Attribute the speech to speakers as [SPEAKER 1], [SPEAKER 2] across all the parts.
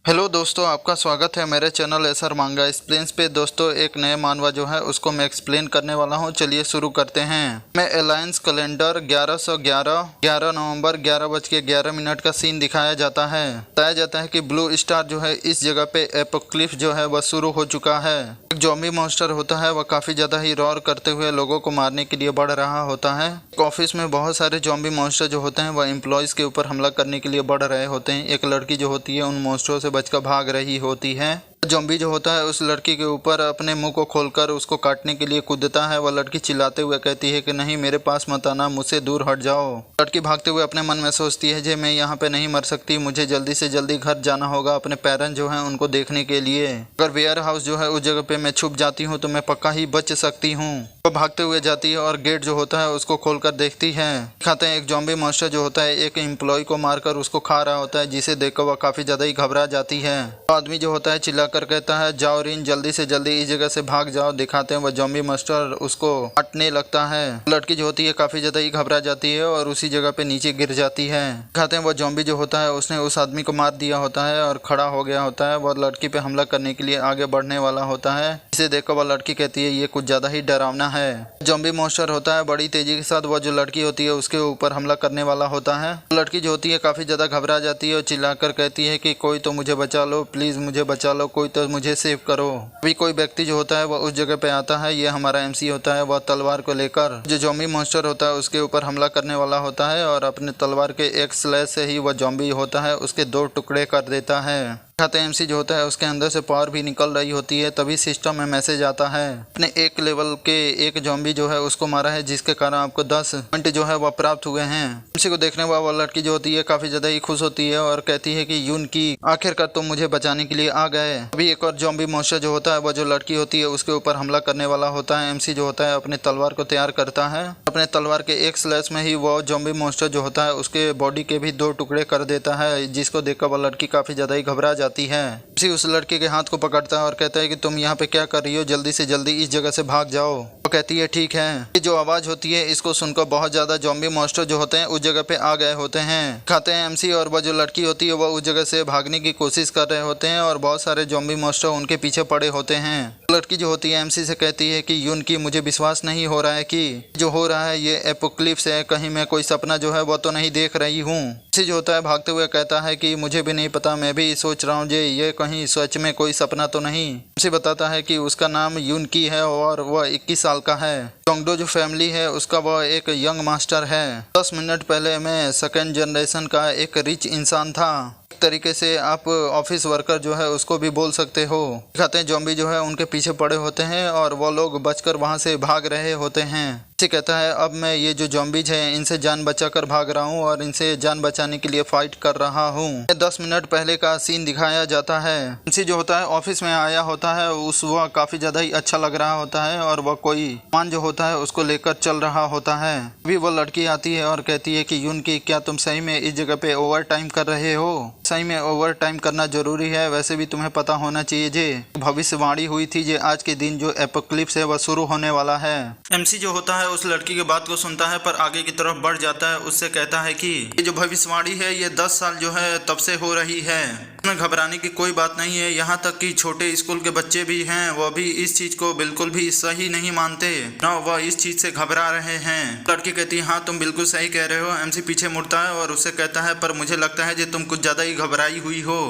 [SPEAKER 1] Hello दोस्तों, आपका स्वागत है मेरे चैनल एसआर मांगा एक्सप्लेन्स पे। दोस्तों, एक नए मानवा जो है उसको मैं एक्सप्लेन करने वाला हूं। चलिए शुरू करते हैं। मैं अलायंस कैलेंडर 1111 11 नवंबर 11:11 का सीन दिखाया जाता है। बताया जाता है कि ब्लू स्टार जो है इस जगह पे एपोक्लिप्स जो है वह शुरू हो चुका है। एक ज़ॉम्बी मॉन्स्टर होता है, वह काफ़ी ज़्यादा ही रॉर करते हुए लोगों को मारने के लिए बढ़ रहा होता है। ऑफिस में बहुत सारे ज़ॉम्बी मॉन्स्टर जो होते हैं वह एम्प्लॉयज़ के ऊपर हमला करने के लिए बढ़ रहे होते हैं। एक लड़की जो होती है उन मॉन्स्टरों से बचकर भाग रही होती है। ज़ॉम्बी जो होता है उस लड़की के ऊपर अपने मुंह को खोलकर उसको काटने के लिए कूदता है। वह लड़की चिल्लाते हुए कहती है कि नहीं, मेरे पास मत आना, मुझसे दूर हट जाओ। लड़की भागते हुए अपने मन में सोचती है जे मैं यहाँ पे नहीं मर सकती, मुझे जल्दी से जल्दी घर जाना होगा अपने पेरेंट्स जो हैं उनको देखने के लिए। अगर वेयर हाउस जो है उस जगह पे मैं छुप जाती हूँ तो मैं पक्का ही बच सकती हूँ। वह भागते हुए जाती है और गेट जो होता है उसको खोलकर देखती है। दिखाते हैं एक ज़ॉम्बी मॉन्स्टर जो होता है एक एम्प्लॉय को मारकर उसको खा रहा होता है, जिसे देखकर वह काफ़ी ज़्यादा ही घबरा जाती है। आदमी जो होता है चिल्लाकर कहता है, जाओ रिन, जल्दी से जल्दी इस जगह से भाग जाओ। दिखाते हैं वह ज़ॉम्बी मॉन्स्टर उसको काटने लगता है। लड़की जो होती है काफ़ी ज़्यादा ही घबरा जाती है और उसी जगह पे नीचे गिर जाती है। दिखाते हैं वह ज़ॉम्बी जो होता है उसने उस आदमी को मार दिया होता है और खड़ा हो गया होता है। वह लड़की पे हमला करने के लिए आगे बढ़ने वाला होता है। इसे देखकर वह लड़की कहती है ये कुछ ज़्यादा ही डरावना है। ज़ॉम्बी मॉन्स्टर होता है बड़ी तेजी के साथ वह जो लड़की होती है उसके ऊपर हमला करने वाला होता है। लड़की जो होती है काफ़ी ज़्यादा घबरा जाती है और चिल्लाकर कहती है कि कोई तो मुझे बचा लो, प्लीज़ मुझे बचा लो, कोई तो मुझे सेव करो। अभी कोई व्यक्ति जो होता है वह उस जगह पे आता है। ये हमारा एमसी होता है। वह तलवार को लेकर जो ज़ॉम्बी मॉन्स्टर होता है उसके ऊपर हमला करने वाला होता है और अपने तलवार के एक स्लैश से ही वह ज़ॉम्बी होता है उसके 2 टुकड़े कर देता है। एमसी जो होता है उसके अंदर से पावर भी निकल रही होती है। तभी सिस्टम में मैसेज आता है, अपने एक लेवल के एक ज़ॉम्बी जो है उसको मारा है, जिसके कारण आपको 10 पॉइंट जो है वह प्राप्त हुए हैं। एमसी को देखने वाला लड़की जो होती है काफी ज्यादा ही खुश होती है और कहती है कि यून की आखिरकार तुम मुझे बचाने के लिए आ गए। अभी एक और ज़ॉम्बी मॉन्स्टर जो होता है वह जो लड़की होती है उसके ऊपर हमला करने वाला होता है। एमसी जो होता है अपने तलवार को तैयार करता है। अपने तलवार के एक स्लैश में ही वह ज़ॉम्बी मॉन्स्टर जो होता है उसके बॉडी के भी 2 टुकड़े कर देता है, जिसको देखकर वह लड़की काफी ज्यादा ही घबरा जाती है। उस लड़के के हाथ को पकड़ता है और कहता है कि तुम यहाँ पे क्या कर रही हो, जल्दी से जल्दी इस जगह से भाग जाओ। वो कहती है ठीक है। ये जो आवाज होती है इसको सुनकर बहुत ज्यादा ज़ॉम्बी मॉन्स्टर जो होते हैं उस जगह पे आ गए होते हैं। खाते हैं एमसी और वह जो लड़की होती है वह उस जगह से भागने की कोशिश कर रहे होते हैं और बहुत सारे ज़ॉम्बी मॉन्स्टर उनके पीछे पड़े होते हैं। लड़की जो होती है एमसी से कहती है कि यून की मुझे विश्वास नहीं हो रहा है कि जो हो रहा है ये एपोक्लिप्स है, कहीं मैं कोई सपना जो है वो तो नहीं देख रही हूँ। एमसी जो होता है भागते हुए कहता है कि मुझे भी नहीं पता, मैं भी सोच रहा हूँ ये कहीं सच में कोई सपना तो नहीं। एमसी बताता है कि उसका नाम यून की है और वह 21 साल का है। चोंगडो जो फैमिली है उसका वह एक यंग मास्टर है। 10 मिनट पहले मैं सेकेंड जनरेशन का एक रिच इंसान था। तरीके से आप ऑफिस वर्कर जो है उसको भी बोल सकते हो। दिखाते हैं ज़ॉम्बी जो है उनके पीछे पड़े होते हैं और वो लोग बचकर वहां से भाग रहे होते हैं। कहता है अब मैं ये जो ज़ॉम्बीज हैं इनसे जान बचाकर भाग रहा हूँ और इनसे जान बचाने के लिए फाइट कर रहा हूँ। 10 मिनट पहले का सीन दिखाया जाता है। एमसी जो होता है ऑफिस में आया होता है, उस वह काफी ज्यादा ही अच्छा लग रहा होता है और वह कोई सामान जो होता है उसको लेकर चल रहा होता है। अभी वो लड़की आती है और कहती है कि यून की क्या तुम सही में इस जगह पे ओवर टाइम कर रहे हो? सही में ओवर टाइम करना जरूरी है, वैसे भी तुम्हें पता होना चाहिए जे भविष्यवाणी हुई थी जे आज के दिन जो एपोक्लिप्स है वह शुरू होने वाला है। एमसी जो होता है उस लड़की की बात को सुनता है पर आगे की तरफ बढ़ जाता है। उससे कहता है कि ये जो भविष्यवाणी है ये 10 साल जो है तब से हो रही है, इसमें घबराने की कोई बात नहीं है। यहाँ तक कि छोटे स्कूल के बच्चे भी हैं, वह भी इस चीज को बिल्कुल भी सही नहीं मानते न वह इस चीज से घबरा रहे हैं। लड़की कहती है हाँ तुम बिल्कुल सही कह रहे हो। एमसी पीछे मुड़ता है और उससे कहता है पर मुझे लगता है कि तुम कुछ ज्यादा ही घबराई हुई हो।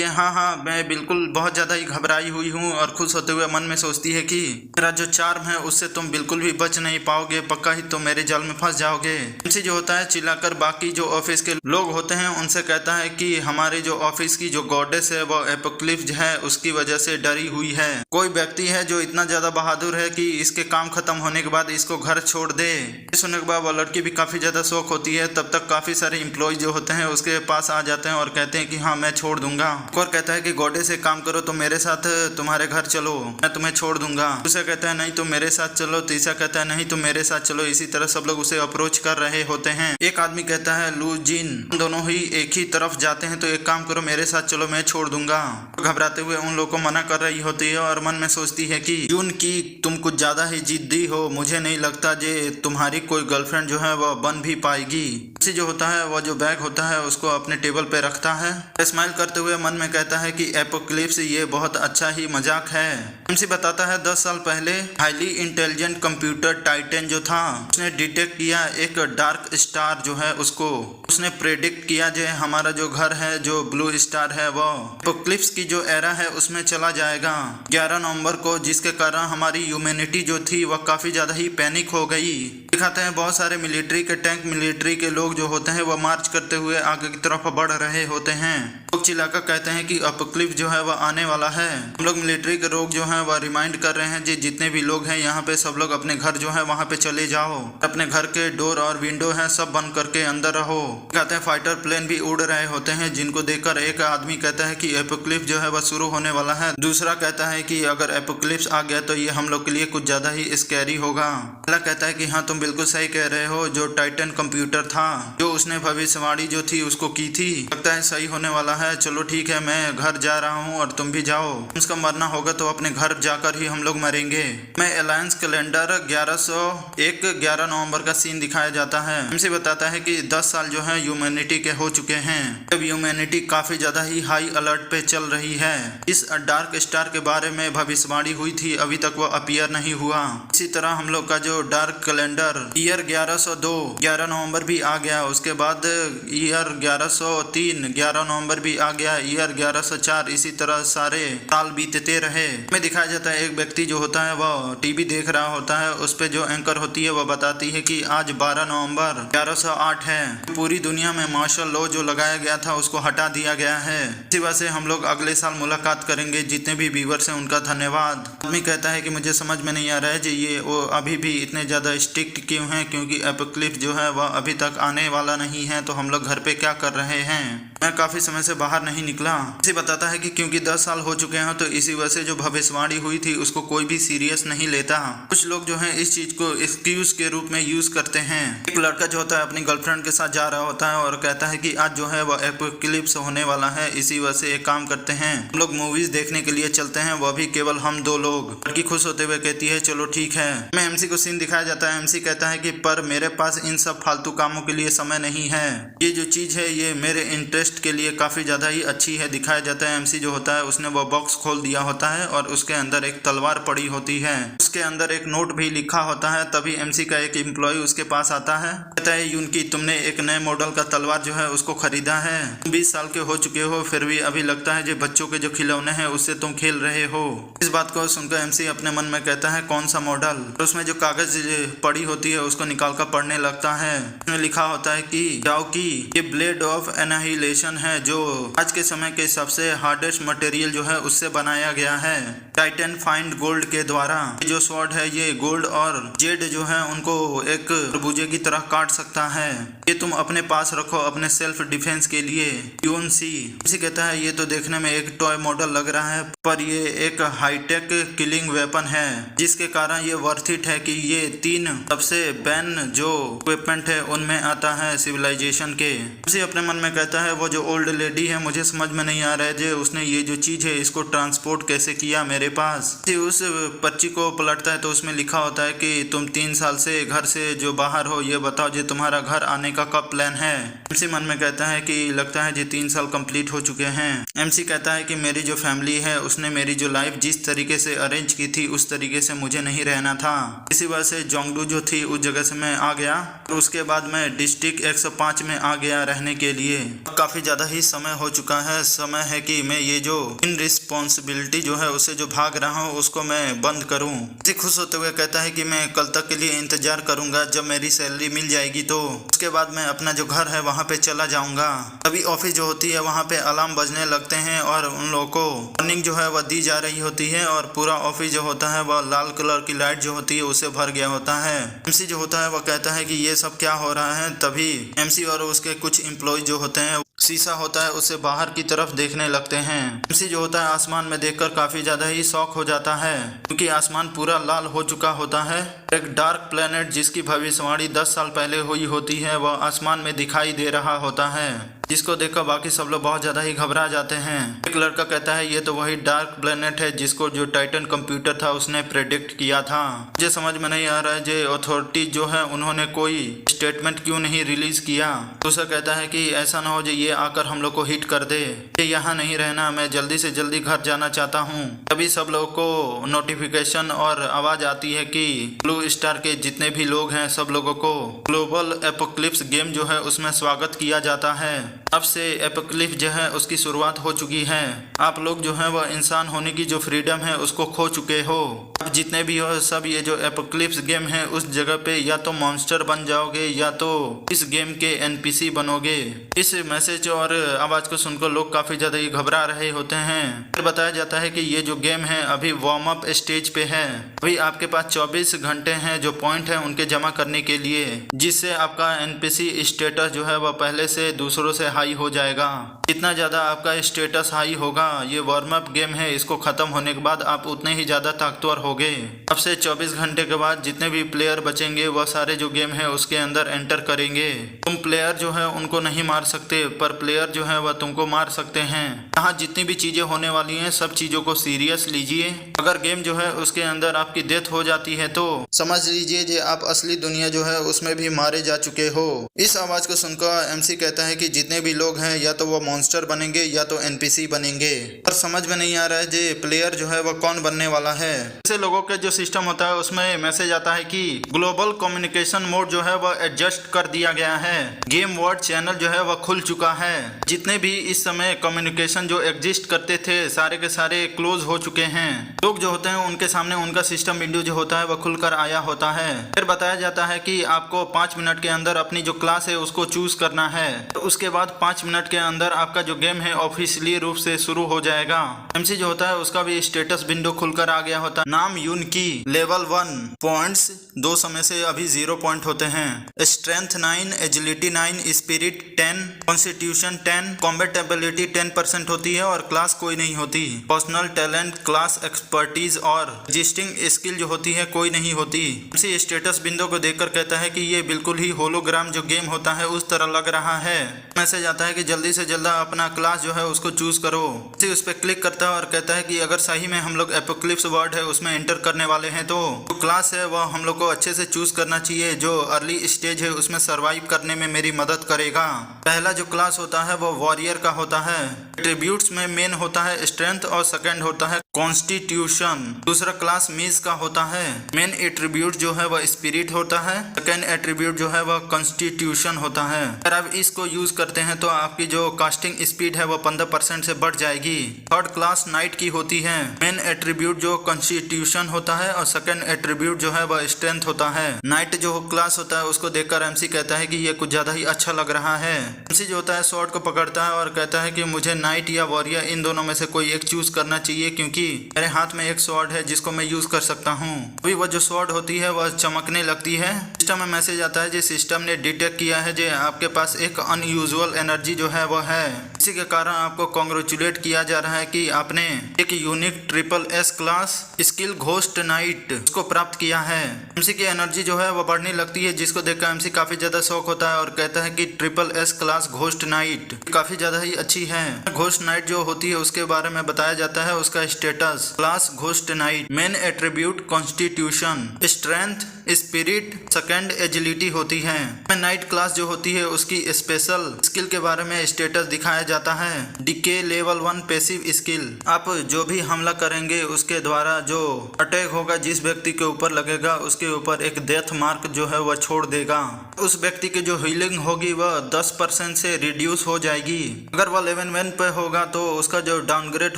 [SPEAKER 1] हाँ हाँ मैं बिल्कुल बहुत ज्यादा ही घबराई हुई हूँ और खुश होते हुए मन में सोचती है कि मेरा जो चार्म है उससे तुम बिल्कुल भी बच नहीं पाओगे, पक्का ही तुम मेरे जाल में फंस जाओगे। एमसी जो होता है चिल्लाकर बाकी जो ऑफिस के लोग होते हैं उनसे कहता है कि हमारे जो ऑफिस की जो गॉडेस है वो एपोक्लिप्स है उसकी वजह से डरी हुई है। कोई व्यक्ति है जो इतना ज्यादा बहादुर है कि इसके काम खत्म होने के बाद इसको घर छोड़ दे। सुनने के बाद वो लड़की भी काफी ज्यादा शौक होती है। तब तक काफी सारे एम्प्लॉय जो होते हैं उसके पास आ जाते हैं और कहते हैं कि हाँ मैं छोड़ दूंगा। और कहता है कि गॉडेस एक काम करो, तुम मेरे साथ तुम्हारे घर चलो, मैं तुम्हें छोड़ दूंगा। दूसरा कहता है नहीं तुम मेरे साथ चलो। तीसरा कहता है नहीं तुम मेरे साथ चलो। इसी तरह सब लोग उसे अप्रोच कर रहे होते हैं। एक आदमी कहता है लू जिन, दोनों ही एक ही तरफ जाते हैं तो एक काम करो मेरे साथ चलो मैं छोड़ दूंगा। घबराते हुए उन लोगों को मना कर रही होती है और मन में सोचती है कि यून की तुम कुछ ज्यादा ही जिद्दी हो, मुझे नहीं लगता जे तुम्हारी कोई गर्लफ्रेंड जो है वह बन भी पाएगी। एमसी जो होता है वह जो बैग होता है उसको अपने टेबल पे रखता है, स्माइल करते हुए मन में कहता है कि एपोक्लिप्स ये बहुत अच्छा ही मजाक है। एमसी बताता है 10 साल पहले हाईली इंटेलिजेंट कंप्यूटर टाइटन जो था उसने डिटेक्ट किया एक डार्क स्टार जो है उसको, उसने प्रेडिक्ट किया जो हमारा जो घर है जो ब्लू स्टार है वो एपोक्लिप्स की जो एरा है उसमें चला जाएगा 11 नवंबर को, जिसके कारण हमारी ह्यूमैनिटी जो थी वह काफी ज्यादा ही पैनिक हो गई। दिखाते हैं बहुत सारे मिलिट्री के टैंक, मिलिट्री के लोग जो होते हैं वह मार्च करते हुए आगे की तरफ बढ़ रहे होते हैं। लोग चिल्लाकर कहते हैं कि एपोक्लिप्स जो है वह आने वाला है। हम लोग मिलिट्री के लोग जो हैं वह रिमाइंड कर रहे हैं जी जितने भी लोग हैं यहाँ पे सब लोग अपने घर जो है वहाँ पे चले जाओ, अपने घर के डोर और विंडो है सब बंद करके अंदर रहो। कहते हैं फाइटर प्लेन भी उड़ रहे होते हैं, जिनको देखकर एक आदमी कहता है कि एपोक्लिप्स जो है वह शुरू होने वाला है। दूसरा कहता है कि अगर एपोक्लिप्स आ गया तो ये हम लोग के लिए कुछ ज्यादा ही स्कैरी होगा। पहला कहता है कि हाँ तुम बिल्कुल सही कह रहे हो, जो टाइटन कंप्यूटर था जो उसने भविष्यवाणी जो थी उसको की थी, लगता है सही होने वाला है। चलो ठीक है, मैं घर जा रहा हूँ और तुम भी जाओ, उसका मरना होगा तो अपने घर जाकर ही हम लोग मरेंगे। मैं अलायंस कैलेंडर 11 नवंबर का सीन दिखाया जाता है। एमसी बताता है कि 10 साल जो है ह्यूमैनिटी के हो चुके हैं, जब ह्यूमैनिटी काफी ज्यादा ही हाई अलर्ट पे चल रही है। इस डार्क स्टार के बारे में भविष्यवाणी हुई थी, अभी तक वो अपीयर नहीं हुआ। इसी तरह हम लोग का जो डार्क कैलेंडर ईयर 1102 11 नवंबर भी आ गया, उसके बाद ईयर 1103 11 नवंबर भी आ गया, ईयर 1104, इसी तरह सारे साल बीतते रहे। में दिखाया जाता है एक व्यक्ति जो होता है वह टीवी देख रहा होता है, उस पे जो एंकर होती है वह बताती है कि आज 12 नवंबर 1108 है। पूरी दुनिया में मार्शल लॉ जो लगाया गया था उसको हटा दिया गया है। इसी वजह से हम लोग अगले साल मुलाकात करेंगे। जितने भी व्यूअर्स हैं उनका धन्यवाद। आदमी कहता है कि मुझे समझ में नहीं आ रहा है जी ये वो अभी भी इतने ज्यादा स्ट्रिक्ट क्यों हैं, क्योंकि एपोक्लिप्स जो है वह अभी तक आने वाला नहीं है, तो हम लोग घर पे क्या कर रहे हैं। मैं काफी समय से बाहर नहीं निकला। इसे बताता है कि क्योंकि 10 साल हो चुके हैं तो इसी वजह से जो भविष्यवाणी हुई थी उसको कोई भी सीरियस नहीं लेता। कुछ लोग जो है इस चीज को एक्सक्यूज के रूप में यूज करते हैं। एक लड़का जो होता है अपनी गर्लफ्रेंड के साथ जा रहा होता है और कहता है कि आज जो है वह एपोक्लिप्स होने वाला है, इसी वजह से एक काम करते हैं हम लोग मूवीज देखने के लिए चलते हैं, वह भी केवल हम 2 लोग। लड़की खुश होते हुए कहती है चलो ठीक है। मैं एमसी को सीन दिखाया जाता है। एमसी कहता है कि पर मेरे पास इन सब फालतू कामों के लिए समय नहीं है, ये जो चीज है ये मेरे इंटरेस्ट के लिए काफी ज्यादा ही अच्छी है। दिखाया जाता है एमसी जो होता है उसने वो बॉक्स खोल दिया होता है और उसके अंदर एक तलवार पड़ी होती है, उसके अंदर एक नोट भी लिखा होता है। तभी एमसी का एक एम्प्लॉय उसके पास आता है, कहता है यूनकी तुमने एक नए मॉडल का तलवार जो है उसको खरीदा है, 20 साल के हो चुके हो फिर भी अभी लगता है जो बच्चों के जो खिलौने हैं उससे तुम खेल रहे हो। इस बात को सुनकर एमसी अपने मन में कहता है कौन सा मॉडल। उसमें जो कागज पड़ी होती है उसको निकाल कर पढ़ने लगता है। उसमें लिखा होता है कि जाओ की ये ब्लेड ऑफ एनाहिलेशन है, जो आज के समय के सबसे हार्डेस्ट मटेरियल जो है उससे बनाया गया है टाइटन फाइंड गोल्ड के द्वारा। जो स्वॉर्ड है ये गोल्ड और जेड जो है उनको एक तरबूजे की तरह काट सकता है, ये तुम अपने पास रखो अपने सेल्फ डिफेंस के लिए। यूएनसी कहता है ये तो देखने में एक टॉय मॉडल लग रहा है, पर ये एक हाईटेक किलिंग वेपन है, जिसके कारण ये वर्थ इट है कि ये 3 सबसे बैन जो इक्विपमेंट है उनमें आता है सिविलाइजेशन के। उसी अपने मन में कहता है वो जो ओल्ड लेडी है मुझे समझ में नहीं आ रहा है जो उसने ये जो चीज है इसको ट्रांसपोर्ट कैसे किया मेरे पास। उस पर्ची को पलटता है तो उसमें लिखा होता है कि तुम 3 साल से घर से जो बाहर हो, ये बताओ जो तुम्हारा घर आने का कब प्लान है। एमसी मन में कहता है कि लगता है जी 3 साल कंप्लीट हो चुके हैं। एमसी कहता है कि मेरी जो फैमिली है उसने मेरी जो लाइफ जिस तरीके से अरेंज की थी उस तरीके से मुझे नहीं रहना था, इसी वजह से जोंगडू जो थी उस जगह से मैं आ गया और उसके बाद मैं डिस्ट्रिक्ट 105 में आ गया रहने के लिए। काफी ज्यादा ही समय हो चुका है, समय है कि मैं ये जो इनरिस्पॉन्सिबिलिटी जो है उससे जो भाग रहा हूँ उसको मैं बंद करूँ। इसी खुश होते हुए कहता है कि मैं कल तक के लिए इंतजार करूंगा, जब मेरी सैलरी मिल जाएगी तो उसके बाद मैं अपना जो घर है वहाँ पे चला जाऊंगा। अभी ऑफिस जो होती है वहाँ पे अलार्म बजने लगते हैं और उन लोगों को वार्निंग जो है वह दी जा रही होती है और पूरा ऑफिस जो होता है वह लाल कलर की लाइट जो होती है उससे भर गया होता है। एमसी जो होता है वह कहता है कि ये सब क्या हो रहा है। तभी एमसी और उसके कुछ एम्प्लॉय जो होते हैं शीशा होता है उससे बाहर की तरफ देखने लगते हैं। एमसी जो होता है आसमान में देखकर काफी ज्यादा ही शॉक हो जाता है, क्योंकि आसमान पूरा लाल हो चुका होता है। एक डार्क प्लेनेट जिसकी भविष्यवाणी 10 साल पहले हुई होती है वह आसमान में दिखाई दे रहा होता है। जिसको देखकर बाकी सब लोग बहुत ज्यादा ही घबरा जाते हैं। एक लड़का कहता है ये तो वही डार्क प्लेनेट है जिसको जो टाइटन कंप्यूटर था उसने प्रेडिक्ट किया था। मुझे समझ में नहीं आ रहा है जो अथॉरिटी जो है उन्होंने कोई स्टेटमेंट क्यों नहीं रिलीज किया। दूसरा कहता है कि ऐसा ना हो जो ये आकर हम लोग को हिट कर दे, ये यहाँ नहीं रहना, मैं जल्दी से जल्दी घर जाना चाहता हूँ। तभी सब लोगों को नोटिफिकेशन और आवाज आती है कि ब्लू स्टार के जितने भी लोग हैं सब लोगों को ग्लोबल एपोक्लिप्स गेम जो है उसमें स्वागत किया जाता है। अब से एपोक्लिप्स जो है उसकी शुरुआत हो चुकी है। आप लोग जो है वह इंसान होने की जो फ्रीडम है उसको खो चुके हो। अब जितने भी हो सब ये जो एपोक्लिप्स गेम है उस जगह पे या तो मॉन्स्टर बन जाओगे या तो इस गेम के एनपीसी बनोगे। इस मैसेज और आवाज को सुनकर लोग काफी ज्यादा ही घबरा रहे होते हैं। फिर बताया जाता है कि ये जो गेम है अभी वार्म अप स्टेज पे है। अभी आपके पास 24 घंटे हैं जो पॉइंट है उनके जमा करने के लिए, जिससे आपका एनपीसी स्टेटस जो है वह पहले से दूसरों से हाई हो जाएगा। जितना ज्यादा आपका स्टेटस हाई होगा, ये वार्म अप गेम है, इसको खत्म होने के बाद आप उतने ही ज्यादा ताकतवर होगे। अब से 24 घंटे के बाद जितने भी प्लेयर बचेंगे वह सारे जो गेम है उसके अंदर एंटर करेंगे। तुम प्लेयर जो है उनको नहीं मार सकते, पर प्लेयर जो है वह तुमको मार सकते हैं। यहाँ जितनी भी चीजें होने वाली हैं सब चीजों को सीरियस लीजिए। अगर गेम जो है उसके अंदर आपकी डेथ हो जाती है तो समझ लीजिए कि आप असली दुनिया जो है उसमें भी मारे जा चुके हो। इस आवाज को सुनकर एमसी कहता है कि जितने भी लोग हैं या तो वो मॉन्स्टर बनेंगे या तो एनपीसी बनेंगे, पर समझ में नहीं आ रहा है जे प्लेयर जो है वह कौन बनने वाला है। ऐसे लोगों के जो सिस्टम होता है उसमें मैसेज आता है कि ग्लोबल कम्युनिकेशन मोड जो है वह एडजस्ट कर दिया गया है। गेम वर्ड चैनल जो है वह खुल चुका है। जितने भी इस समय कम्युनिकेशन जो एग्जिस्ट करते थे सारे के सारे क्लोज हो चुके हैं। लोग जो होते हैं उनके सामने उनका सिस्टम विंडो जो होता है वह खुलकर आया होता है। फिर बताया जाता है कि आपको 5 मिनट के अंदर अपनी जो क्लास है उसको चूज करना है। तो उसके बाद 5 मिनट के अंदर आपका जो गेम है ऑफिशियली रूप से शुरू हो जाएगा। एमसी जो होता है उसका भी स्टेटस विंडो खुलकर आ गया होता है। नाम यूनकी, लेवल 1, पॉइंट्स 2 समय से अभी 0 पॉइंट होते हैं। Strength 9, agility 9, spirit 10, constitution 10, combat ability 10% होती है और क्लास कोई नहीं होती। पर्सनल टैलेंट, क्लास एक्सपर्टीज और एग्जिस्टिंग स्किल जो होती है कोई नहीं होती। इसी स्टेटस बिंदु को देखकर कहता है कि ये बिल्कुल ही होलोग्राम जो गेम होता है उस तरह लग रहा है। मैसेज आता है कि जल्दी से जल्द अपना क्लास जो है उसको चूज करो। इसी उस पर क्लिक करता है और कहता है कि अगर सही में हम लोग एपोक्लिप्स वर्ड है उसमें एंटर करने वाले हैं तो जो क्लास है वह हम लोग को अच्छे से चूज करना चाहिए जो अर्ली स्टेज है उसमें सरवाइव करने में मेरी मदद करेगा। पहला जो क्लास होता है वो वॉरियर का होता है। एट्रीब्यूट्स में मेन होता है स्ट्रेंथ और सेकंड होता है कॉन्स्टिट्यूशन। दूसरा क्लास मीज का होता है। मेन एट्रीब्यूट जो है वह स्पिरिट होता है। सेकंड एट्रीब्यूट जो है वह कॉन्स्टिट्यूशन होता है। अगर आप इसको यूज करते हैं तो आपकी जो कास्टिंग स्पीड है वह 15% से बढ़ जाएगी। थर्ड क्लास नाइट की होती है। मेन एट्रीब्यूट जो कॉन्स्टिट्यूशन होता है और सेकंड एट्रीब्यूट जो है वह स्ट्रेंथ होता है। नाइट जो क्लास होता है उसको देखकर एमसी कहता है कि ये कुछ ज्यादा ही अच्छा लग रहा है। एमसी जो होता है स्वॉर्ड को पकड़ता है और कहता है कि मुझे नाइट या वॉरियर इन दोनों में से कोई एक चूज करना चाहिए क्योंकि मेरे हाथ में एक स्वॉर्ड है जिसको मैं यूज कर सकता हूँ। अभी वह जो स्वॉर्ड होती है वह चमकने लगती है। सिस्टम में मैसेज आता है जिस सिस्टम ने डिटेक्ट किया है जो आपके पास एक अनयूजुअल एनर्जी जो है वह है। इसी के कारण आपको कॉन्ग्रेचुलेट किया जा रहा है कि आपने एक unique SSS class skill ghost night उसको प्राप्त किया है। एमसी की एनर्जी जो है वह बढ़ने लगती है जिसको देखकर एमसी काफी ज्यादा शौक होता है और कहता है कि SSS क्लास घोस्ट नाइट काफी ज्यादा ही अच्छी है। घोस्ट नाइट जो होती है उसके बारे में बताया जाता है। उसका status class ghost night, main attribute constitution, strength, spirit, second agility होती है। नाइट क्लास जो होती है उसकी स्पेशल स्किल के बारे में स्टेटस दिखाया जाता है। डीके लेवल 1 पैसिव स्किल, आप जो भी हमला करेंगे उसके द्वारा जो अटैक होगा जिस व्यक्ति के ऊपर लगेगा उसके ऊपर एक डेथ मार्क जो है वह छोड़ देगा। उस व्यक्ति की जो हीलिंग होगी वह 10% से रिड्यूस हो जाएगी। अगर वह लेवल 1 पे होगा तो उसका जो डाउनग्रेड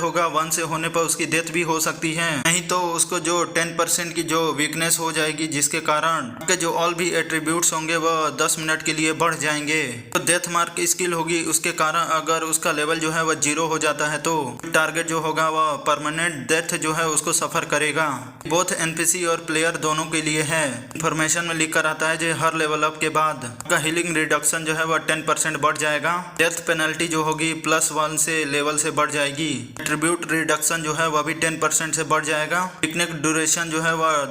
[SPEAKER 1] होगा 1 से होने पर उसकी डेथ भी हो सकती है। नहीं तो उसको जो 10% की जो वीकनेस हो जाएगी जिसके कारण आपके जो ऑल भी एट्रीब्यूट्स होंगे वह 10 मिनट के लिए बढ़ जाएंगे। तो डेथ मार्क की स्किल होगी उसके कारण अगर उसका लेवल जो है वह 0 हो जाता है तो टारगेट जो होगा वह परमानेंट डेथ जो है उसको सफर करेगा। बोथ एनपीसी और प्लेयर दोनों के लिए है। इंफॉर्मेशन में लिख कर आता है जो हर लेवल अप के बाद आपका हीलिंग रिडक्शन जो है वह 10% बढ़ जाएगा। डेथ पेनल्टी जो होगी +1 से लेवल से बढ़ जाएगी। एट्रीब्यूट रिडक्शन जो है वह भी 10% से बढ़ जाएगा। पिकनिक ड्यूरेशन जो है वह